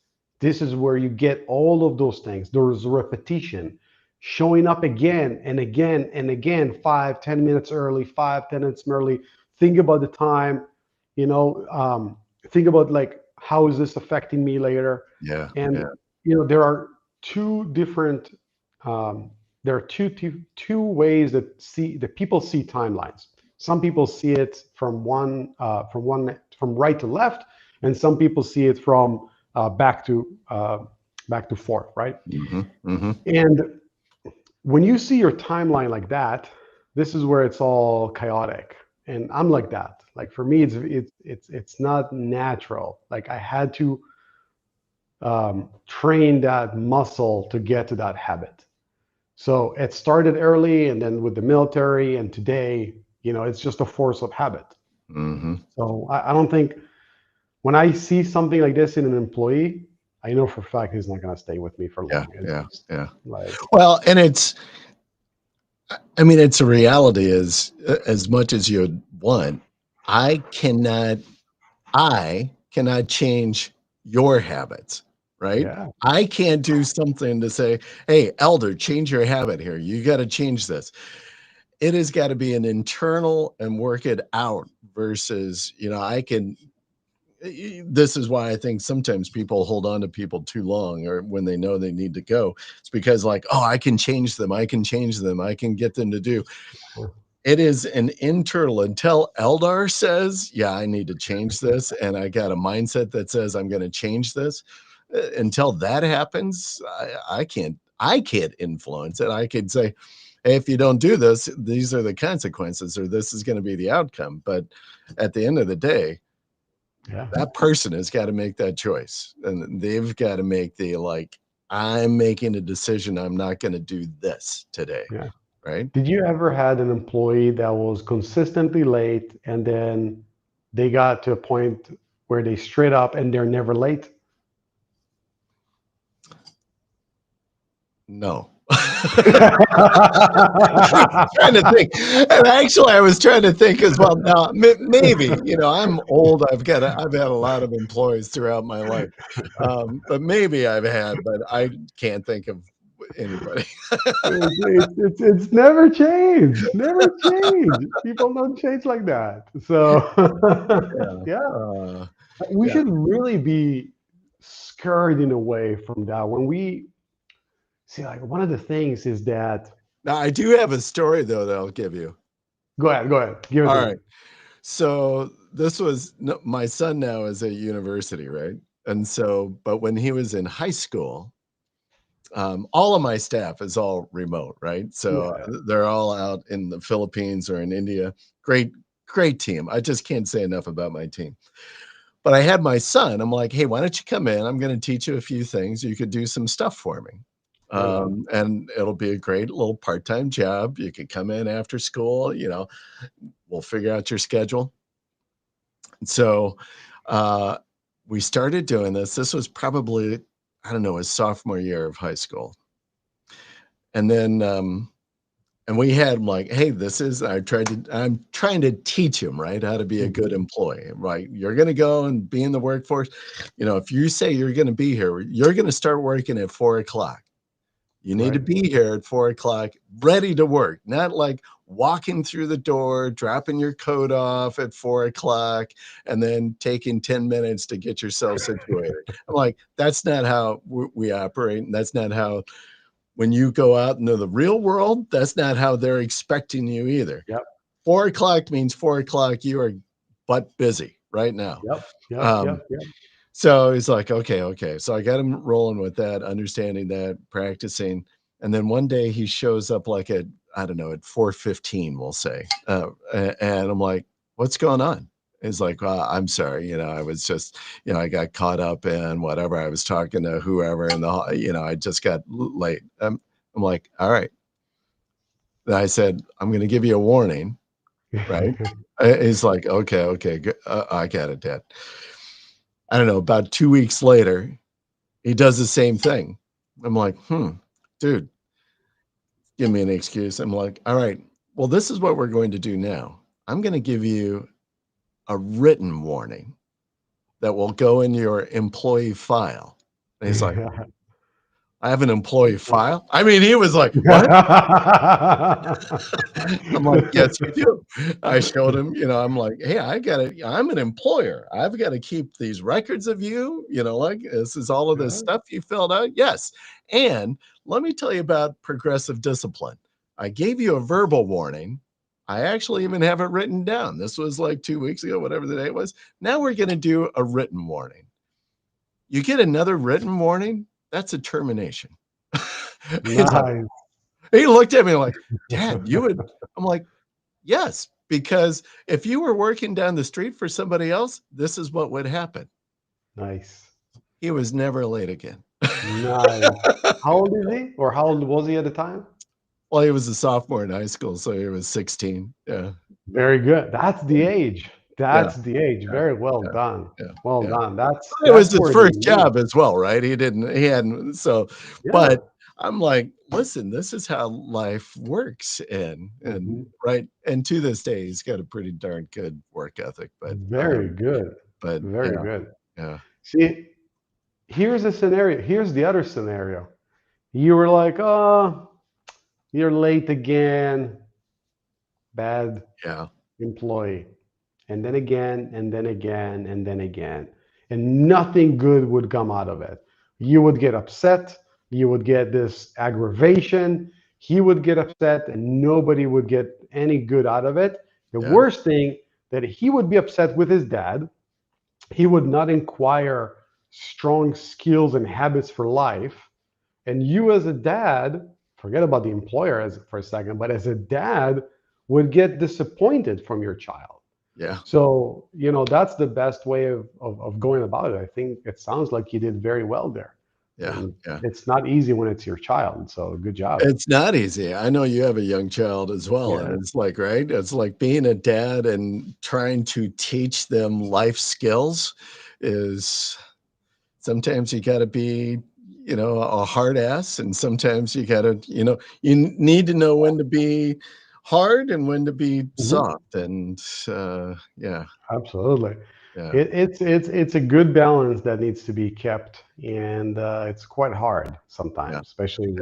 This is where you get all of those things. There's repetition, showing up again and again and again, 5, 10 minutes early, 5, 10 minutes early. Think about the time, you know, think about like, how is this affecting me later?
Yeah.
And,
Yeah.
you know, there are two different, um, there are two ways that people see timelines. Some people see it from from right to left, and some people see it from back to forth, right?
Mm-hmm. Mm-hmm.
And when you see your timeline like that, this is where it's all chaotic. And I'm like that. Like for me, it's not natural. Like I had to train that muscle to get to that habit. So it started early, and then with the military, and today, you know, it's just a force of habit.
Mm-hmm.
So I don't think when I see something like this in an employee, I know for a fact he's not going to stay with me for
Yeah.
long. It's
Yeah.
just
Yeah.
like,
Well, and I mean, it's a reality as much as you'd want. I cannot, I cannot change your habits, right?
yeah,
I can't do something to say, hey, Elder, change your habit here. You got to change this. It has got to be an internal and work it out versus, I can. This is why I think sometimes people hold on to people too long or when they know they need to go. It's because, like, oh, I can change them. I can change them. I can get them to do. It is an internal until Eldar says, yeah, I need to change this. And I got a mindset that says I'm going to change this. Until that happens, I can't influence it. I could say, hey, if you don't do this, these are the consequences, or this is going to be the outcome. But at the end of the day,
yeah,
that person has got to make that choice. And they've got to make I'm making a decision. I'm not going to do this today.
yeah.
Right.
Did you ever had an employee that was consistently late and then they got to a point where they straight up and they're never late?
No. Trying to think, and actually, I was trying to think as well. Now, maybe I'm old. I've had a lot of employees throughout my life, but maybe I've had, but I can't think of anybody.
It's never changed. Never changed. People don't change like that. So
Yeah,
yeah,
uh,
we
yeah.
should really be scared in a way from that. When we see, like, one of the things is that,
Now, I do have a story though that I'll give you.
go ahead, give it
All
to me.
right. So this was my son now is at university, right? And so, but when he was in high school, all of my staff is all remote, right? So
Yeah,
they're all out in the Philippines or in India. Great team. I just can't say enough about my team. But I had my son. I'm like, hey, why don't you come in? I'm going to teach you a few things. You could do some stuff for me.
right on.
And it'll be a great little part-time job. You could come in after school, we'll figure out your schedule. So uh, we started doing this. This was probably, I don't know, his sophomore year of high school. And then and we had him like, hey, I'm trying to teach him, right, how to be a good
Mhm.
employee, right? You're going to go and be in the workforce. If you say you're going to be here, you're going to start working at 4 o'clock. You need to
Right.
be here at 4 o'clock, ready to work, not like walking through the door, dropping your coat off at 4 o'clock, and then taking 10 minutes to get yourself situated. I'm like, that's not how we operate. And that's not how, when you go out into the real world, that's not how they're expecting you either.
Yep.
4 o'clock means 4 o'clock. You are butt busy right now.
Yep.
So he's like, okay. So I got him rolling with that, understanding that, practicing. And then one day he shows up like at, I don't know, at 4:15, we'll say. And I'm like, what's going on? He's like, well, I'm sorry. I was just, I got caught up in whatever. I was talking to whoever and I just got late. I'm like, all right. And I said, I'm going to give you a warning. Right. He's like, okay. I got it, Dad. I don't know, about 2 weeks later, he does the same thing. I'm like, dude, give me an excuse. I'm like, all right, well, this is what we're going to do now. I'm going to give you a written warning that will go in your employee file. And he's like, I have an employee file? I mean, he was like, what? I'm like, yes, you do. I showed him, I'm like, hey, I'm an employer. I've got to keep these records of you, like this is all of this stuff you filled out. Yes. And let me tell you about progressive discipline. I gave you a verbal warning. I actually even have it written down. This was like 2 weeks ago, whatever the date was. Now we're going to do a written warning. You get another written warning, that's a termination.
Nice.
He looked at me like, Dad, you would. I'm like, yes, because if you were working down the street for somebody else, this is what would happen.
Nice.
He was never late again.
Nice. How old is he? Or how old was he at the time?
Well, he was a sophomore in high school, so he was 16. Yeah.
Very good. That's the age. That's the age. Very well done. Well done. That's
it was his first job as well, right? He hadn't. So, but I'm like, listen, this is how life works. And right. And to this day, he's got a pretty darn good work ethic, but
very good.
But
very good.
Yeah.
See, here's a scenario. Here's the other scenario. You were like, oh, you're late again. Bad employee. And then again, and then again, and then again. And nothing good would come out of it. You would get upset. You would get this aggravation. He would get upset, and nobody would get any good out of it. The worst thing, that he would be upset with his dad. He would not inquire strong skills and habits for life. And you as a dad, forget about the employer for a second, but as a dad, would get disappointed from your child.
Yeah.
So, that's the best way of going about it. I think it sounds like you did very well there.
Yeah.
It's not easy when it's your child. So good job.
It's not easy. I know you have a young child as well. And it's like, right. It's like being a dad and trying to teach them life skills is sometimes you got to be, a hard ass. And sometimes you got to, you need to know when to be hard and when to be soft. And
absolutely. It's a good balance that needs to be kept, and it's quite hard sometimes, especially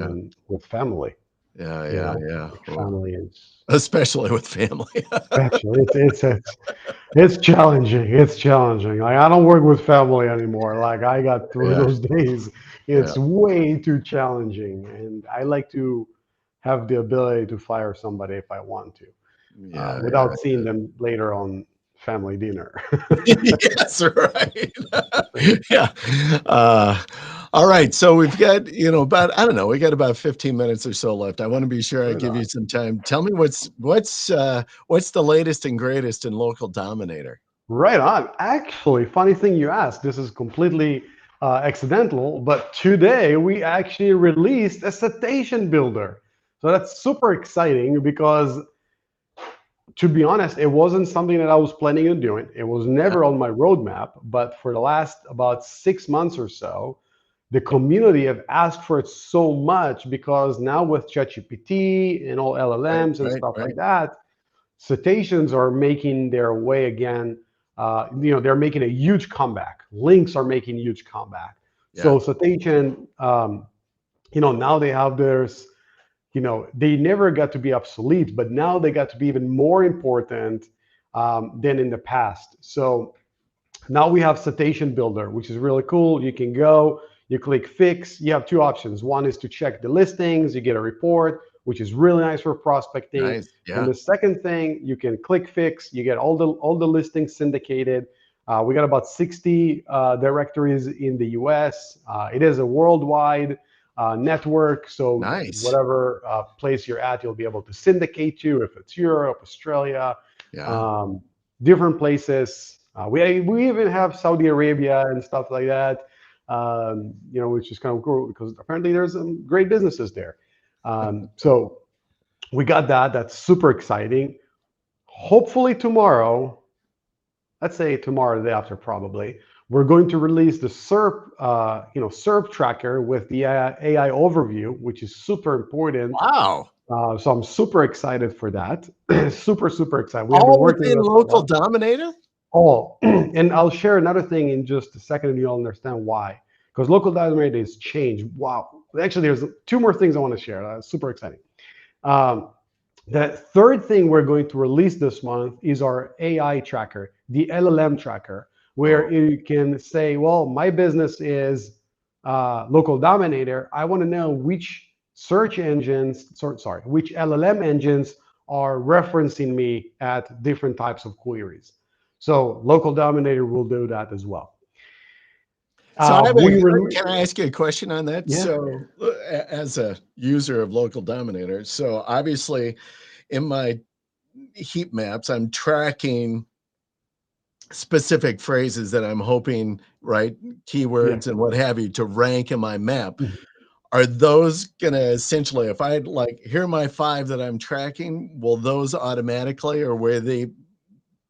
with family.
Family
is
especially with family.
Especially, it's challenging. It's challenging. Like, I don't work with family anymore. Like, I got through those days. It's way too challenging, and I like to have the ability to fire somebody if I want to, without seeing them later on family dinner.
Yes, right. All right. So we've got, about, I don't know, we got about 15 minutes or so left. I want to be sure I give you some time. Tell me what's the latest and greatest in local Dominator?
Right on. Actually, funny thing you asked. This is completely accidental, but today we actually released a citation builder. So that's super exciting because, to be honest, it wasn't something that I was planning on doing. It was never on my roadmap, but for the last about 6 months or so, the community have asked for it so much because now with ChatGPT and all LLMs and stuff like that, citations are making their way again. They're making a huge comeback. Links are making huge comeback. So citation, now they have they never got to be obsolete, but now they got to be even more important than in the past. So now we have Citation Builder, which is really cool. You can go, you click fix. You have two options. One is to check the listings. You get a report, which is really nice for prospecting.
Nice.
And
Yeah.
the second thing, you can click fix. You get all the listings syndicated. We got about 60 directories in the US. It is a worldwide network. So
Nice.
whatever place you're at, you'll be able to syndicate to, if it's Europe, Australia,
Yeah.
um, different places. We even have Saudi Arabia and stuff like that, which is kind of cool because apparently there's some great businesses there. So we got that. That's super exciting. Hopefully tomorrow, let's say tomorrow, the day after, probably, we're going to release the SERP tracker with the AI overview, which is super important.
Wow.
So I'm super excited for that. Super, super excited. We have been
All
working
within
on this for a
local
while.
Dominator?
Oh, and I'll share another thing in just a second, and you'll understand why. Because local Dominator has changed. Wow. Actually, there's two more things I want to share. That's super exciting. Um, the third thing we're going to release this month is our AI tracker, the LLM tracker, where
Oh,
you can say, well, my business is local dominator. I want to know which search engines, sorry, which LLM engines are referencing me at different types of queries. So local dominator will do that as well.
so
We
can I ask you a question on that?
Yeah.
So, as a user of local Dominator, so obviously in my heat maps, I'm tracking specific phrases that I'm hoping, right,
Yeah.
keywords and what have you, to rank in my map. Are those gonna essentially, if I like, here are my 5 that I'm tracking, will those automatically, or will they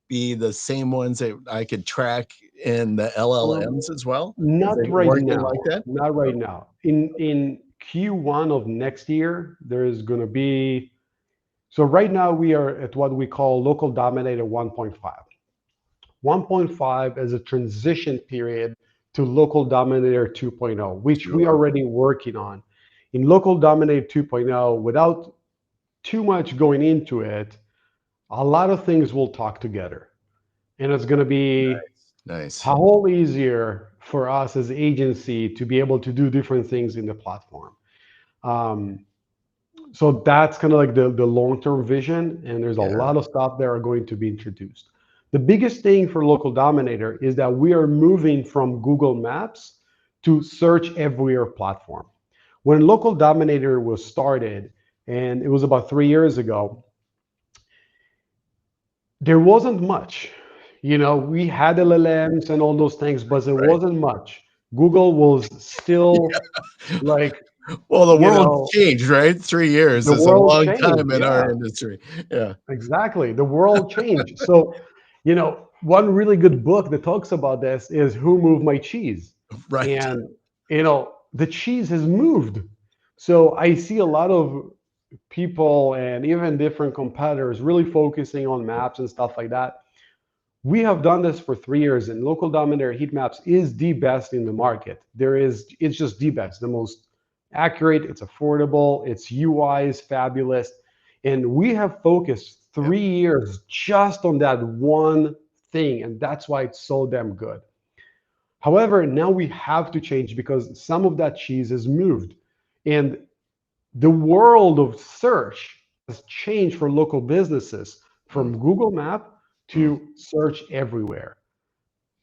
be the same ones that I could track in the LLMs as well? Is
Not
it
right
working
now.
like that?
Not right
Okay.
now. In Q1 of next year, there is going to be. So right now we are at what we call local dominator 1.5. 1.5 is a transition period to local dominator 2.0, which we are
Sure.
already working on. In local dominator 2.0, without too much going into it, a lot of things will talk together, and it's going to be
Nice.
a whole easier for us as agency to be able to do different things in the platform. Um, so that's kind of like the long-term vision, and there's a
Yeah.
lot of stuff that are going to be introduced. The biggest thing for local dominator is that we are moving from Google Maps to search everywhere platform. When local dominator was started, and it was about 3 years ago, there wasn't much. We had LLMs and all those things, but it
Right.
wasn't much. Google was still like,
Well, the
you
world's
know,
changed, right? 3 years
the
is a
world
long
changed.
time in our
Yeah,
industry. Yeah.
exactly. The world changed. So, one really good book that talks about this is Who Moved My Cheese?
Right.
And, the cheese has moved. So I see a lot of people and even different competitors really focusing on maps and stuff like that. We have done this for 3 years, and local dominator heat maps is the best in the market. It's just the best, the most accurate, it's affordable, its UI is fabulous. And we have focused
Yep.
3 years just on that one thing, and that's why it's so damn good. However, now we have to change because some of that cheese has moved. And the world of search has changed for local businesses
Mm,
from Google Map
mm.
to search everywhere.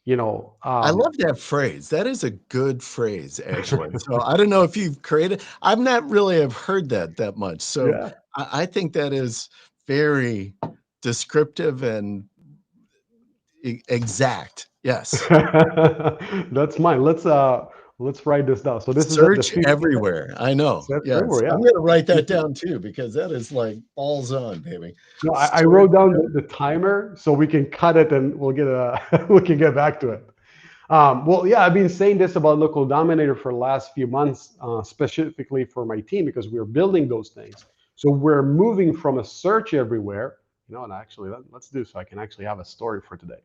You know,
I
um,
love that phrase. That is a good phrase, actually. So I don't know if you've created. I've not really have heard that much. So
yeah,
I think that is very descriptive and exact. Yes.
that's mine. Let's write this down. So this is the
Search
50
everywhere. I know.
search
Yes.
everywhere.
I'm
Yeah.
gonna write that down too because that is like balls on, baby.
No, I
Search
wrote down
ev
the timer so we can cut it and we'll get we can get back to it. Well, yeah, I've been saying this about local dominator for the last few months, specifically for my team because we're building those things. So we're moving from a search everywhere. And actually, let's do so I can actually have a story for today.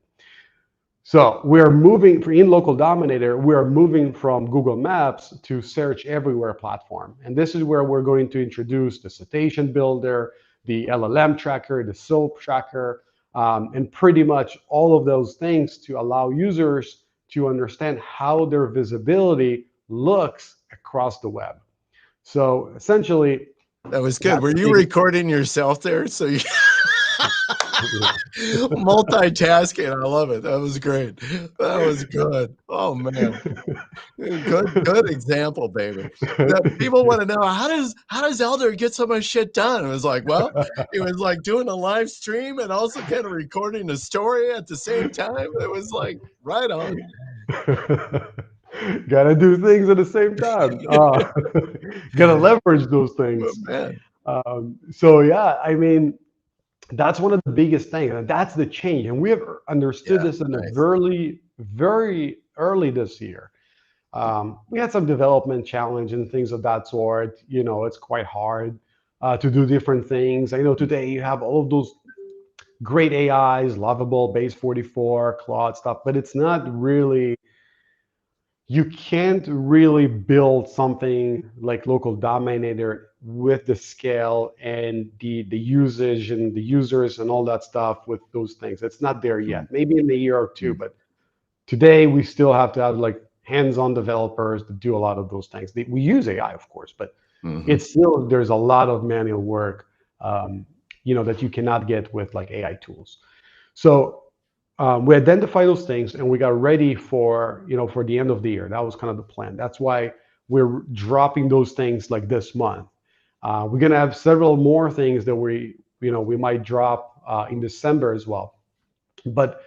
So we're moving in local Dominator, we're moving from Google Maps to search everywhere platform. And this is where we're going to introduce the citation builder, the LLM tracker, the SOAP tracker, and pretty much all of those things to allow users to understand how their visibility looks across the web. So essentially,
That was good.
that's
Were
the
you
biggest.
recording yourself there? So you multitasking. I love it. That was great. That was good. Oh man. Good example, baby. That people want to know how does Eldar get so much shit done? It was like, well, it was like doing a live stream and also kind of recording a story at the same time. It was like right on.
Gotta do things at the same time. Gotta leverage those
Oh,
things.
man.
So yeah, I mean, that's one of the biggest things, and that's the change. And we have understood
Yeah,
this in a
nice.
very early this year. We had some development challenge and things of that sort. You know, it's quite hard to do different things. I know today you have all of those great AIs, Lovable, Base 44, Claude stuff, but it's not really, you can't really build something like local Dominator with the scale and the usage and the users and all that stuff with those things. It's not there
Mm,
yet. Maybe in a year or two,
mm,
but today we still have to have like hands-on developers to do a lot of those things. We use AI, of course, but
mhm.
it's still, there's a lot of manual work, that you cannot get with like AI tools. So we identify those things and we got ready for the end of the year. That was kind of the plan. That's why we're dropping those things like this month. We're gonna have several more things that we might drop in December as well. But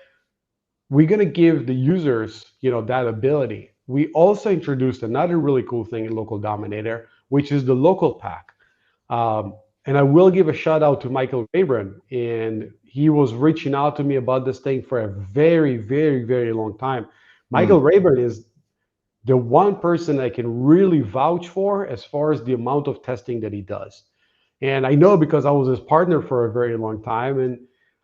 we're going to give the users that ability. We also introduced another really cool thing in local Dominator, which is the local pack. And I will give a shout out to Michael Rayburn, and he was reaching out to me about this thing for a very, very, very long time.
Mm,
Michael Rayburn is the one person I can really vouch for as far as the amount of testing that he does. And I know because I was his partner for a very long time, and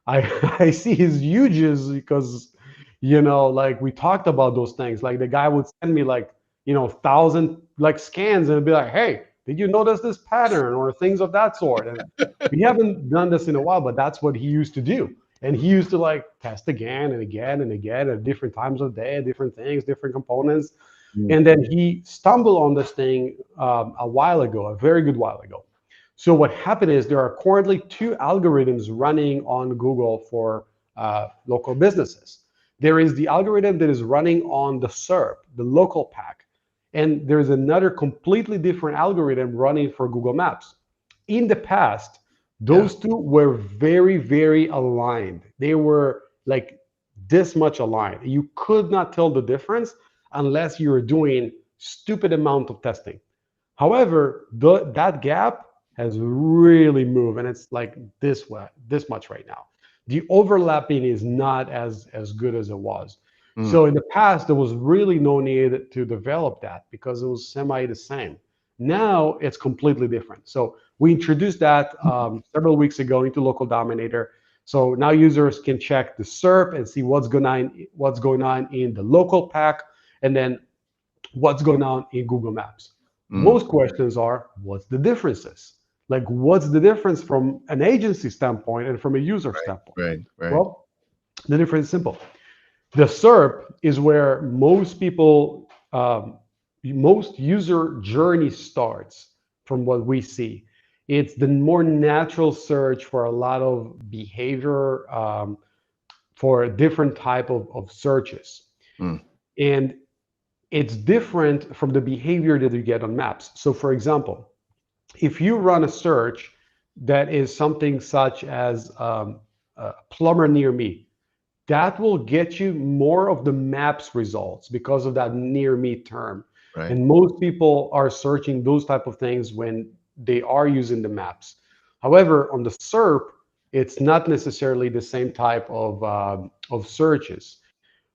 I I see his uses because like we talked about those things. Like the guy would send me like 1,000 like scans and be like, hey, did you notice this pattern or things of that sort? And we haven't done this in a while, but that's what he used to do. And he used to like test again and again and again at different times of day, different things, different components.
mm.
And then he stumbled on this thing a while ago, a very good while ago. So what happened is there are currently two algorithms running on Google for local businesses. There is the algorithm that is running on the SERP, the local pack, and there's another completely different algorithm running for Google Maps. In the past,
Yeah.
those two were very, very aligned. They were like this much aligned. You could not tell the difference unless you were doing stupid amount of testing. However, that gap has really moved, and it's like this much right now. The overlapping is not as good as it was.
Mm,
So in the past, there was really no need to develop that because it was semi the same. Now it's completely different. So we introduced that several weeks ago into Local Dominator. So now users can check the SERP and see what's going on in the local pack, and then what's going on in Google Maps.
mm.
Most questions are, what's the differences? Like, what's the difference from an agency standpoint and from a user
Right,
standpoint?
right, right.
Well, the difference is simple. The SERP is where most user journey starts from what we see. It's the more natural search for a lot of behavior, for a different type of searches.
Mm,
And it's different from the behavior that you get on maps. So for example, if you run a search that is something such as a plumber near me, that will get you more of the maps results because of that near me term.
right.
And most people are searching those type of things when they are using the maps. However, on the SERP, it's not necessarily the same type of searches.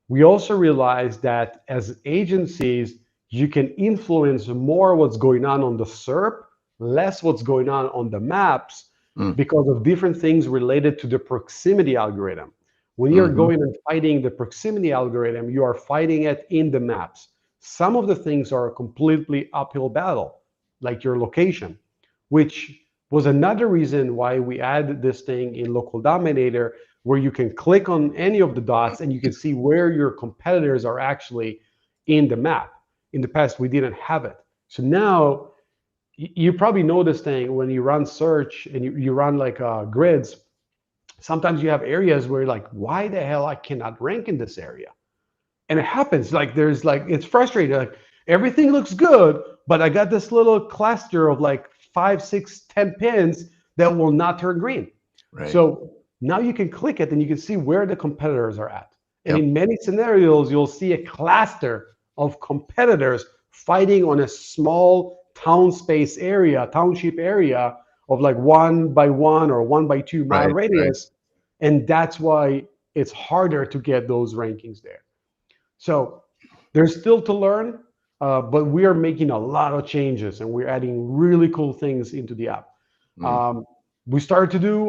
We also realize that as agencies, you can influence more what's going on the SERP, less what's going on the maps
Mm,
because of different things related to the proximity algorithm. When you're going and fighting the proximity algorithm, you are fighting it in the maps. Some of the things are a completely uphill battle, like your location, which was another reason why we added this thing in Local Dominator, where you can click on any of the dots and you can see where your competitors are actually in the map. In the past, we didn't have it. So now you probably know this thing when you run search and you run like grids. Sometimes you have areas where you're like, why the hell I cannot rank in this area? And it happens. Like there's like, it's frustrating. Like everything looks good, but I got this little cluster of like 5, 6, 10 pins that will not turn green.
Right.
So now you can click it and you can see where the competitors are at. And in many scenarios, you'll see a cluster of competitors fighting on a small township area of like 1 by 1 or 1 by 2 mile radius. And that's why it's harder to get those rankings there. So there's still to learn, but we are making a lot of changes and we're adding really cool things into the app. We started to do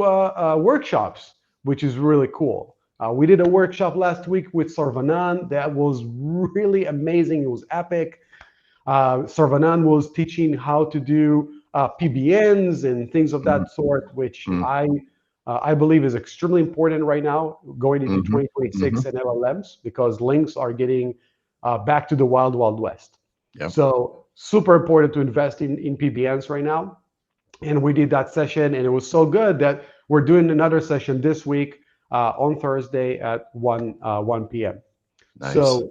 workshops, which is really cool. We did a workshop last week with Sarvanan that was really amazing. It was epic. Sarvanan was teaching how to do PBNs and things of that sort, which I believe is extremely important right now going into 2026 and LLMs, because links are getting back to the wild, wild west. So super important to invest in PBNs right now. And we did that session and it was so good that we're doing another session this week on Thursday at 1 p.m.
Nice.
So,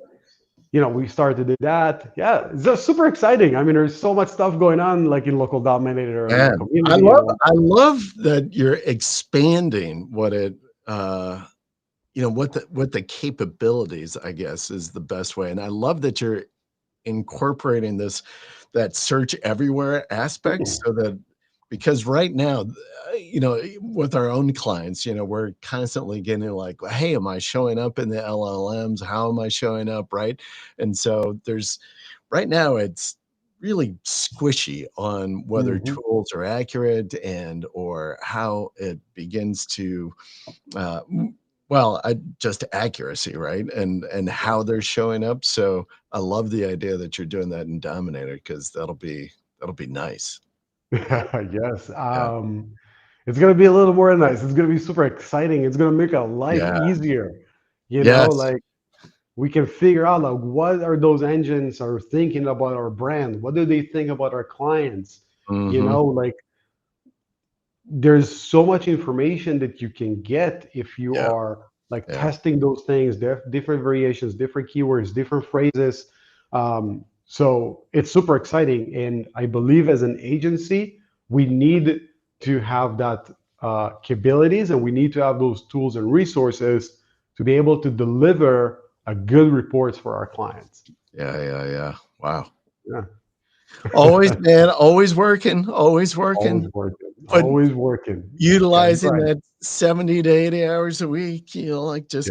we started to do that. Yeah, it's just super exciting. I mean, there's so much stuff going on, like in Local Dominator.
Yeah, I love that you're expanding what it, what the capabilities, I guess, is the best way. And I love that you're incorporating that search everywhere aspect, so that, because right now, with our own clients, we're constantly getting like, hey, am I showing up in the LLMs? How am I showing up? Right. And so right now it's really squishy on whether tools are accurate or how it begins to, just accuracy, right? And how they're showing up. So I love the idea that you're doing that in Dominator, because that'll be nice.
Yes. It's going to be a little more nice. It's going to be super exciting. It's going to make our life easier. Like we can figure out like what are those engines are thinking about our brand? What do they think about our clients? Like there's so much information that you can get if you are like testing those things, different variations, different keywords, different phrases. So it's super exciting. And I believe as an agency, we need to have that capabilities, and we need to have those tools and resources to be able to deliver a good reports for our clients.
Yeah. Wow.
Yeah.
Always, man, always working. Always working. Utilizing that 70 to 80 hours a week, just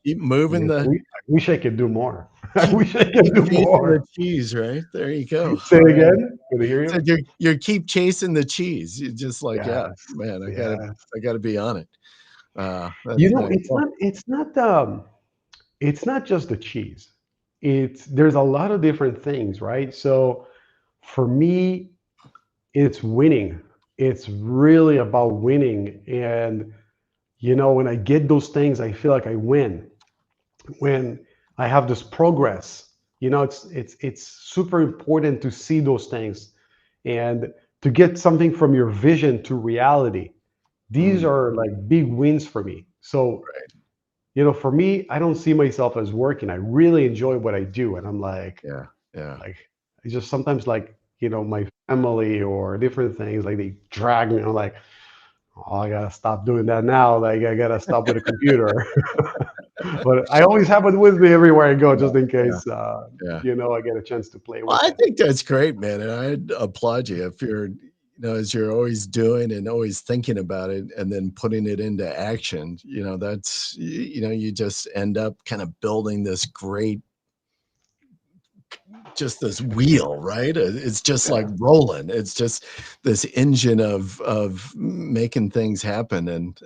keep moving
I wish I could do more. I wish I could do more.
The cheese, right? There you go.
Say it again. Can I hear you?
So you keep chasing the cheese. You're just like, man, I gotta be on it.
It's not just the cheese. There's a lot of different things, right? So for me, it's winning. It's really about winning. And when I get those things, I feel like I win. When I have this progress, it's super important to see those things and to get something from your vision to reality. These are like big wins for me. So, for me, I don't see myself as working. I really enjoy what I do. And I'm like, like I just sometimes like, my family or different things, like they drag me. I'm like, oh, I gotta stop doing that now. Like I gotta stop with a computer. But I always have it with me everywhere I go, just in case, I get a chance to play with it.
I think that's great, man. And I applaud you if you're, as you're always doing and always thinking about it and then putting it into action, that's, you just end up kind of building this great, just this wheel, right? It's just like rolling. It's just this engine of making things happen. And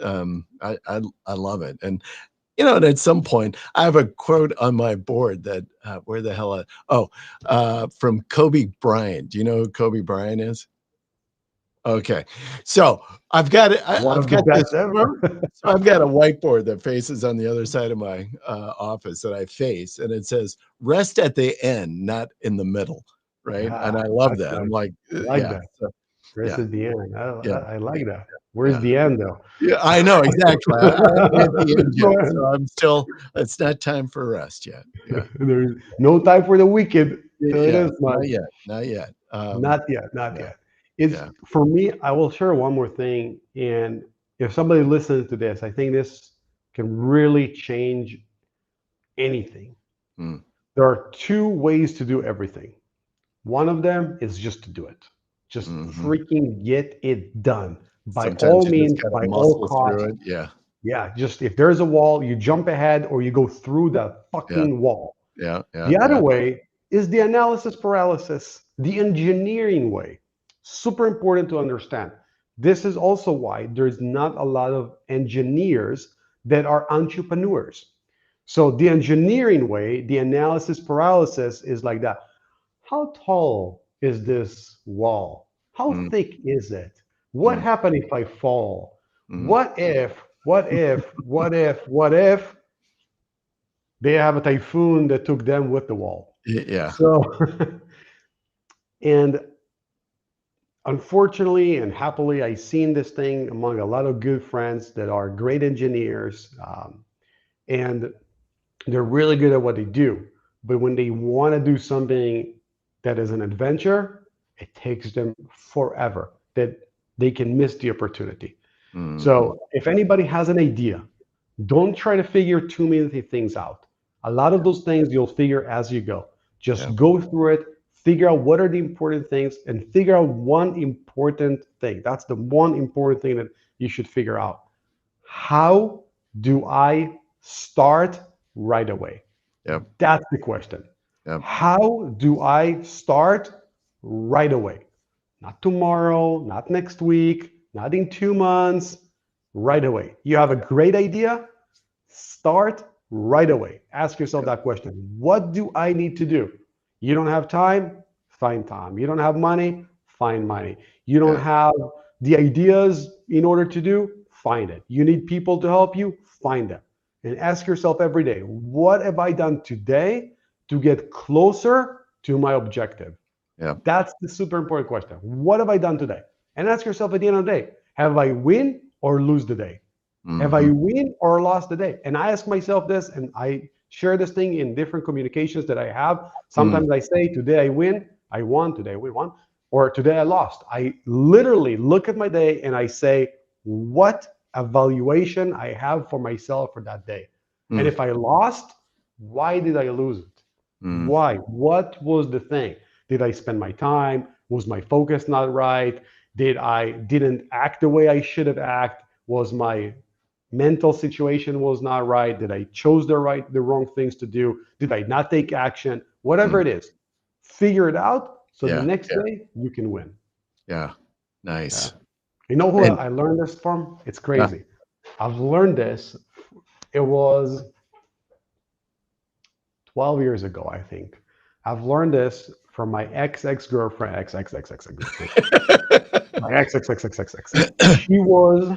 I love it. And and at some point, I have a quote on my board that where the hell? From Kobe Bryant. Do you know who Kobe Bryant is? Okay, so I've got it.
One
I've
of the
got this.
best ever.
So I've got a whiteboard that faces on the other side of my office that I face, and it says "rest at the end, not in the middle." Right, and I love
That's
that. I'm
nice.
like,
I like
yeah,
that.
so,
Rest
yeah,
is the end.
yeah,
I like that. Where's
yeah,
the end though?
yeah. I know exactly. I haven't hit the end yet,
No
so
end.
I'm still. It's not time for rest yet. Yeah,
There's no time for the wicked. Tell you
yeah,
this much.
not yet, not yet.
Not yet, not
Yeah,
yet. It's
yeah.
for me, I will share one more thing. And if somebody listens to this, I think this can really change anything.
Mm,
There are two ways to do everything. One of them is just to do it. Just
mhm.
freaking get it done by
Sometimes
all
you just
means,
gotta
by all
muscle
costs.
through it. Yeah,
Yeah, just if there's a wall, you jump ahead or you go through that
yeah,
fucking wall.
yeah, yeah,
The other
yeah.
way is the analysis paralysis, the engineering way. Super important to understand. This is also why there's not a lot of engineers that are entrepreneurs. So the engineering way, the analysis paralysis is like that. How tall is this wall? How
Mm,
thick is it? What
mm,
happened if I fall?
mhm.
What if they have a typhoon that took them with the wall?
Yeah.
So, and unfortunately and happily, I've seen this thing among a lot of good friends that are great engineers, and they're really good at what they do. But when they want to do something that is an adventure, it takes them forever. That they can miss the opportunity.
Mhm.
So, if anybody has an idea, don't try to figure too many things out. A lot of those things you'll figure as you go.
Yeah,
Just go through it, figure out what are the important things, and figure out one important thing. That's the one important thing that you should figure out. How do I start right away?
yep,
That's the question.
yep,
How do I start right away? Not tomorrow, not next week, not in 2 months, right away. You have a great idea, start right away. Ask yourself
yep,
that question. What do I need to do? You don't have time? Find time. You don't have money? Find money. You don't
yeah,
have the ideas in order to do? Find it. You need people to help you? Find them. And ask yourself every day, what have I done today to get closer to my objective?
yep.
That's the super important question. What have I done today? And ask yourself at the end of the day, have I win or lose the day? Have I
Mhm.
win or lost the day? And I ask myself this, and I share this thing in different communications that I have.
Mm,
Sometimes I say, today I win, I won, today we won, or today I lost. I literally look at my day and I say, what evaluation I have for myself for that day. And
mm,
if I lost, why did I lose it?
mm,
Why? What was the thing? Did I spend my time? Was my focus not right? Did I didn't act the way I should have acted? Was my mental situation was not right? Did I chose the wrong things to do? Did I not take action? Whatever
mm.
it is, figure it out so the
Yeah,
next
yeah,
day you can win.
yeah.
Yeah.
Nice.
You know who
And
I learned this from? It's
yeah.
crazy. I've learned this. It was 12 years ago, I think. I've learned this from my ex girlfriend, my ex. She was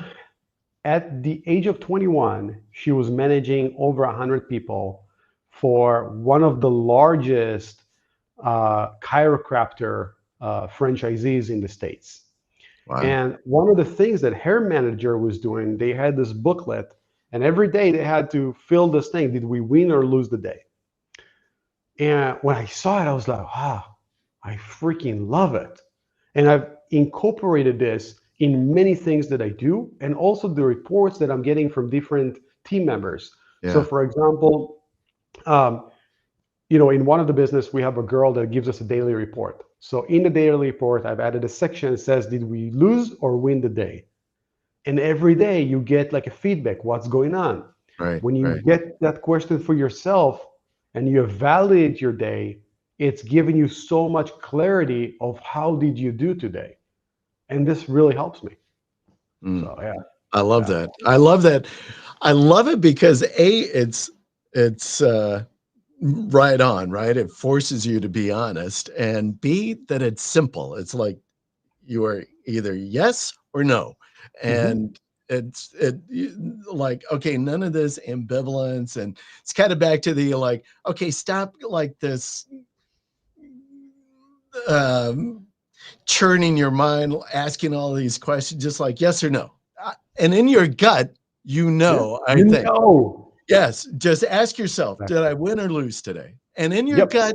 at the age of 21, she was managing over 100 people for one of the largest chiropractor franchisees in the States.
Wow.
And one of the things that her manager was doing, they had this booklet, and every day they had to fill this thing. Did we win or lose the day? And when I saw it, I was like, wow, I freaking love it. And I've incorporated this in many things that I do, and also the reports that I'm getting from different team members. So,
Yeah.
for example, um, in one of the business, we have a girl that gives us a daily report. So, in the daily report, I've added a section that says, did we lose or win the day? And every day you get like a feedback, what's going on?
Right,
When you
right.
get that question for yourself and you evaluate your day, it's giving you so much clarity of how did you do today. And this really helps me.
Mm.
So yeah,
I love
yeah.
that. I love that. I love it because it's right on, right? It forces you to be honest, and B, that it's simple. It's like you are either yes or no,
Hmm.
and like, okay, none of this ambivalence, and it's kind of back to the like, okay, stop like this um churning your mind, asking all these questions, just like yes or no. And in your gut,
Yeah,
I
you
think,
know.
yes, just ask yourself, did I
Exactly.
win or lose today? And in your
Yep.
gut,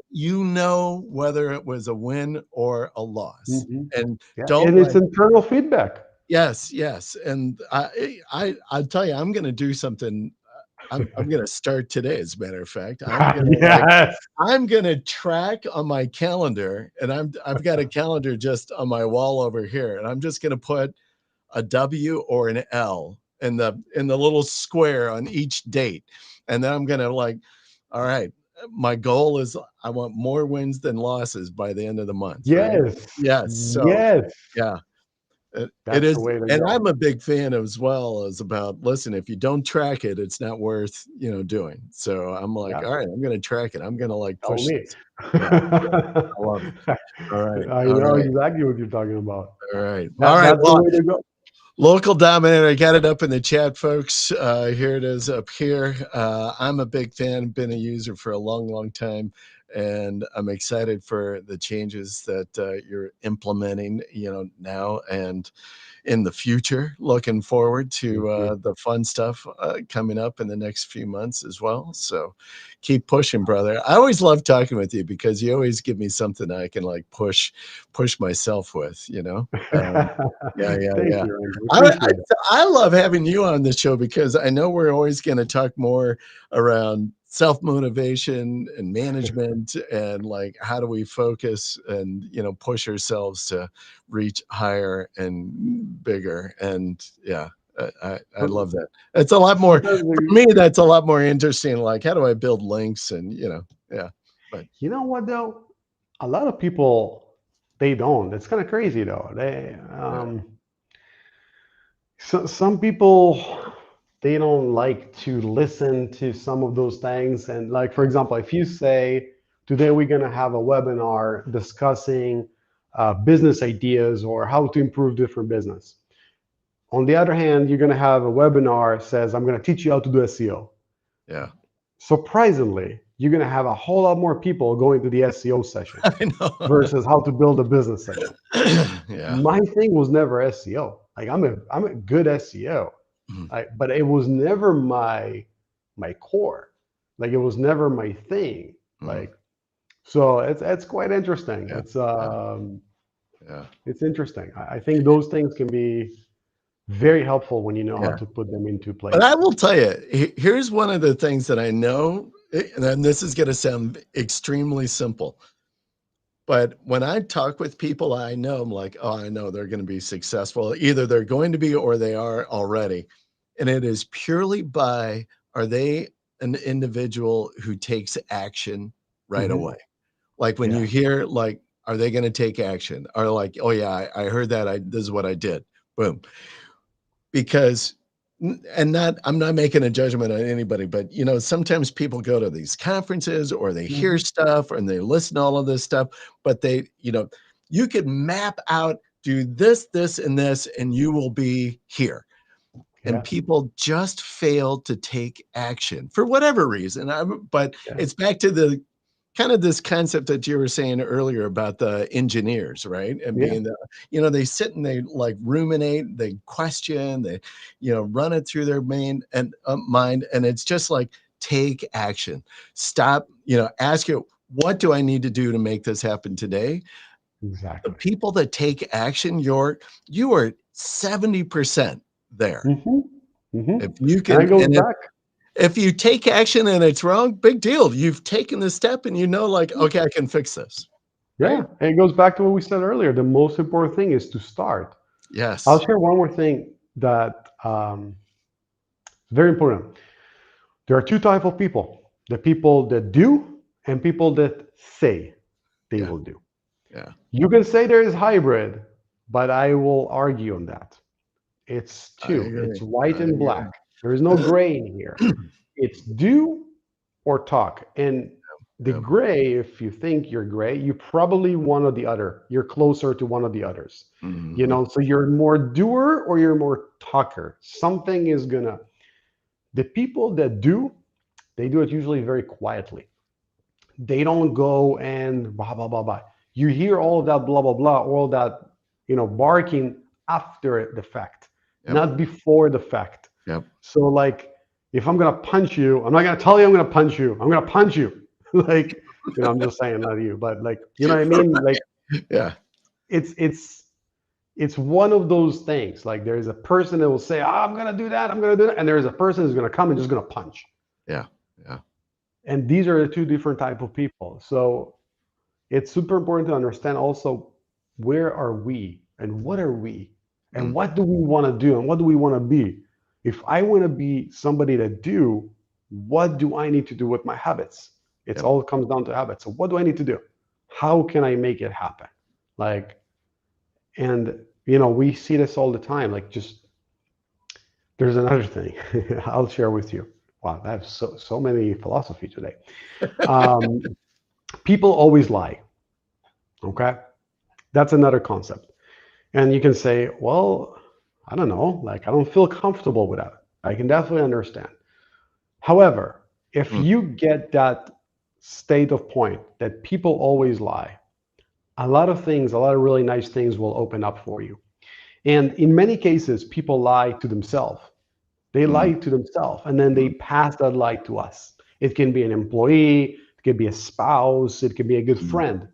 whether it was a win or a loss.
Hmm.
And
Yeah,
don't
and it's
like,
internal feedback.
yes, yes. And I'll tell you, I'm going to do something. I'm going to start today. As a matter of fact,
Yes.
I'm gonna track on my calendar, and I've got a calendar just on my wall over here, and I'm just gonna put a W or an L in the little square on each date, and then I'm gonna like, all right, my goal is I want more wins than losses by the end of the month, right?
Yes.
Yes. So
Yes.
yeah, it
That's the
is,
way to
and I'm
go.
a big fan as well as about, listen, if you don't track it, it's not worth, doing. So I'm like,
Yeah.
all right, I'm gonna track it. I'm gonna like
Tell
push
me.
this. Yeah, I love it. All right,
I
all
know
right,
exactly what you're talking about.
all right, all right.
That's the
Well,
way to go.
local dominator, I got it up in the chat, folks. Here it is up here. I'm a big fan, been a user for a long, long time, and I'm excited for the changes that you're implementing, now and in the future. Looking forward
Thank
to
you.
the fun stuff coming up in the next few months as well. So keep pushing, brother. I always love talking with you because you always give me something I can like push myself with. Yeah, yeah,
Thank
yeah.
you, Randy.
I, I
Appreciate it.
I love having you on the show because I know we're always going to talk more around self motivation and management and like how do we focus and push ourselves to reach higher and bigger. And yeah, I
Some-
love that. It's a lot more
Sometimes
for me. That's a lot more interesting. Like, how do I build links and yeah, but
you know what though? A lot of people they don't. It's kind of crazy though.
yeah,
Some people they don't like to listen to some of those things. And like for example, if you say today we're gonna have a webinar discussing business ideas or how to improve different business. On the other hand, you're gonna have a webinar says I'm gonna teach you how to do SEO.
yeah,
Surprisingly, you're gonna have a whole lot more people going to the SEO session
I know.
versus how to build a business session.
Yeah.
My thing was never SEO. Like I'm a good SEO,
Mhm.
but it was never my core. Like it was never my thing.
Mhm.
Like so it's quite interesting.
Yeah, yeah, yeah,
It's interesting. I think those things can be very helpful when you know how
yeah.
to put them into
But I
place.
will tell you, here's one of the things that I know, and then this is going to sound extremely simple. But when I talk with people, I know I'm like, oh, I know they're going to be successful. Either they're going to be or they are already. And it is purely by, are they an individual who takes action right
Hmm.
away? Like when you
Yeah.
hear like, are they going to take action? Or like, oh yeah, I heard that. This is what I did. Boom. Because and not I'm not making a judgment on anybody, but sometimes people go to these conferences or they hear
Hmm.
stuff and they listen to all of this stuff, but you could map out, do this, this, and this, and you will be here. And
Yeah.
people just fail to take action for whatever reason. But
Yeah.
it's back to the kind of this concept that you were saying earlier about the engineers, right? And
Yeah.
being they sit and they like ruminate, they question, they, run it through their mind. And it's just like, take action, stop, ask you, what do I need to do to make this happen today? The
Exactly.
people that take action, you are 70% there.
Hmm. Hmm.
If you
And
can,
it goes
and
back.
if you take action and it's wrong, big deal. You've taken the step and like, okay, I can fix this.
Yeah.
Right?
And it goes back to what we said earlier. The most important thing is to start. I'll
Yes.
share one more thing that is very important. There are two types of people: the people that do and people that say they
Yeah.
will do.
Yeah.
You can say there is hybrid, but I will argue on that. It's
I
two. It's
agree.
white
I
and
agree.
black. There is no gray in here. It's do or talk. And the
Yep.
gray, if you think you're gray, you probably one or the other. You're closer to one of the others.
Mhm.
So you're more doer or you're more talker. Something is gonna, the people that do, they do it usually very quietly. They don't go and blah blah blah blah. You hear all of that blah blah blah, all that barking after the fact,
Yep.
not before the fact.
Yep.
So like, if I'm gonna punch you, I'm not gonna tell you I'm gonna punch you. I'm gonna punch you. Like, I'm just saying, not you, but like, you know what I mean? Like,
Yeah.
it's it's it's one of those things. Like, there's a person that will say, I'm gonna do that, I'm gonna do that, and there's a person who's gonna come and just gonna punch.
Yeah. Yeah.
And these are the two different type of people. So it's super important to understand also, where are we and what are we and
Mm.
what do we want to do and what do we want to be. If I want to be somebody that do, what do I need to do with my habits? It's
Yep.
all comes down to habits. So what do I need to do? How can I make it happen? Like, and we see this all the time. Like, just, there's another thing I'll share with you. Wow, I have so many philosophy today. um, People always lie. Okay, that's another concept. And you can say, well, I don't know, like, I don't feel comfortable with that. I can definitely understand. However, if
Mm.
you get that state of point that people always lie, a lot of things, a lot of really nice things will open up for you. And in many cases, people lie to themselves. They
Mm.
lie to themselves and then they
Mm.
pass that lie to us. It can be an employee, it could be a spouse, it could be a good
Mm.
friend.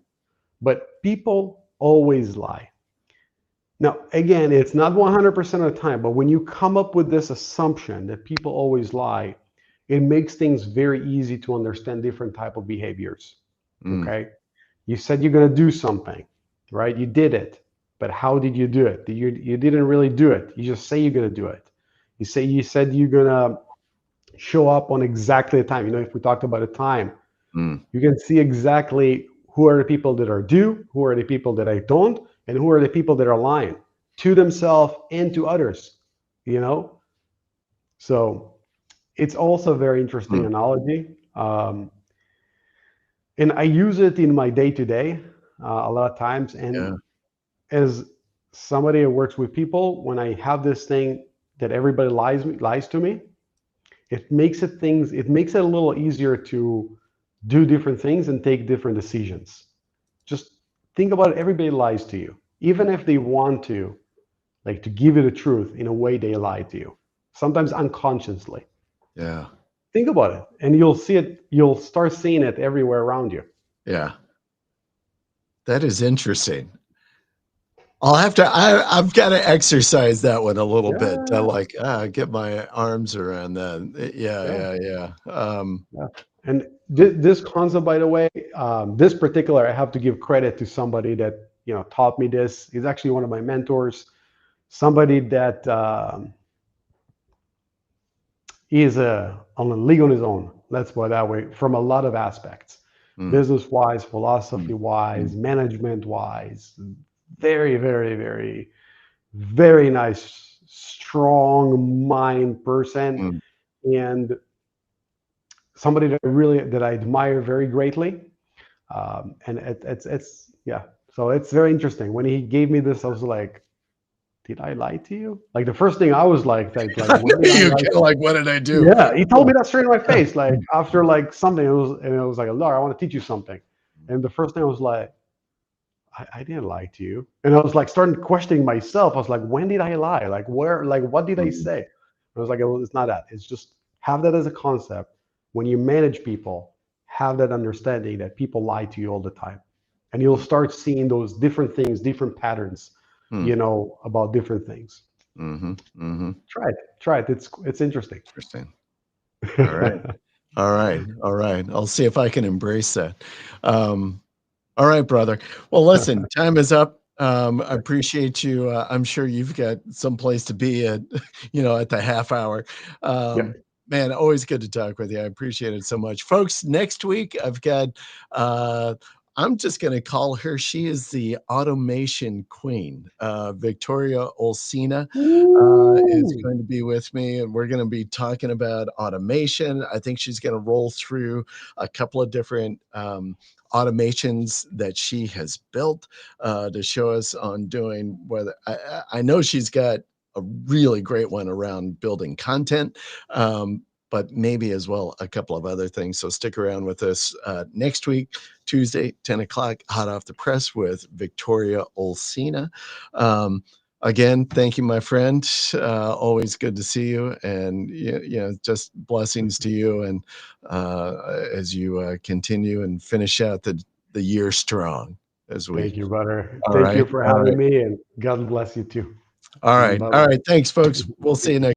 But people always lie. Now, again, it's not 100% of the time, but when you come up with this assumption that people always lie, it makes things very easy to understand different type of behaviors.
Mm.
Okay? You said you're going to do something, right? You did it, but how did you do it? You didn't really do it. You just say you're going to do it. You said you're going to show up on exactly the time. If we talked about a time,
Mm.
you can see exactly who are the people that are due, who are the people that I don't, and who are the people that are lying to themselves and to others. You know, so it's also a very interesting
Mm.
analogy, and I use it in my day to day a lot of times. And
Yeah.
as somebody who works with people, when I have this thing that everybody lies to me, it makes it a little easier to do different things and take different decisions. Just think about it. Everybody lies to you, even if they want to, like, to give you the truth. In a way, they lie to you, sometimes unconsciously.
Yeah.
Think about it, and you'll see it. You'll start seeing it everywhere around you.
Yeah. That is interesting. I've got to exercise that one a little bit to
Yeah,
like get my arms around that. Yeah,
yeah,
yeah, yeah.
yeah. And this concept, by the way, this particular, I have to give credit to somebody that taught me this. He's actually one of my mentors. Somebody that he is on a league on his own. Let's put it that way. From a lot of aspects,
Mm.
business wise,
Mm.
philosophy
Mm.
wise, management wise, very, very, very, very nice, strong mind person,
Mm.
and somebody that I admire very greatly. And it's yeah. So it's very interesting. When he gave me this, I was like, did I lie to you? Like, the first thing I was like, when did I
You
lie
kind
to
of
you?
like, what did I do?
Yeah, he told
Yeah.
me that straight in my
Yeah.
face. Like, after like something, it was like, Eldar, I want to teach you something. And the first thing I was like, I didn't lie to you. And I was like, starting questioning myself. I was like, when did I lie? Like, where? Like, what did I
Mm.
say? I was like, well, it's not that. It's just, have that as a concept. When you manage people, have that understanding that people lie to you all the time, and you'll
Mm.
start seeing those different things, different patterns,
Mm.
about different things.
Mm-hmm. Mm-hmm.
Try it. Try it. It's interesting.
Interesting. All right. All right. All right. I'll see if I can embrace that. Um, all right, brother. Well, listen, time is up. I appreciate you. I'm sure you've got some place to be at, at the half hour.
Yeah.
Man, always good to talk with you. I appreciate it so much. Folks, next week I've got I'm just going to call her. She is the automation queen. Victoria Olsina is
Ooh.
going to be with me, and we're going to be talking about automation. I think she's going to roll through a couple of different automations that she has built to show us on doing whether I know she's got a really great one around building content. But maybe as well a couple of other things. So stick around with us next week, Tuesday, 10 o'clock, hot off the press with Victoria Olsina. Again, thank you, my friend. Always good to see you, and just blessings to you, and as you continue and finish out the year strong. As we,
Thank you, brother.
all
Thank you
right,
for
all right,
having me, and God bless you too.
all right,
Bye
all
bye.
right. Thanks, folks. We'll see you next.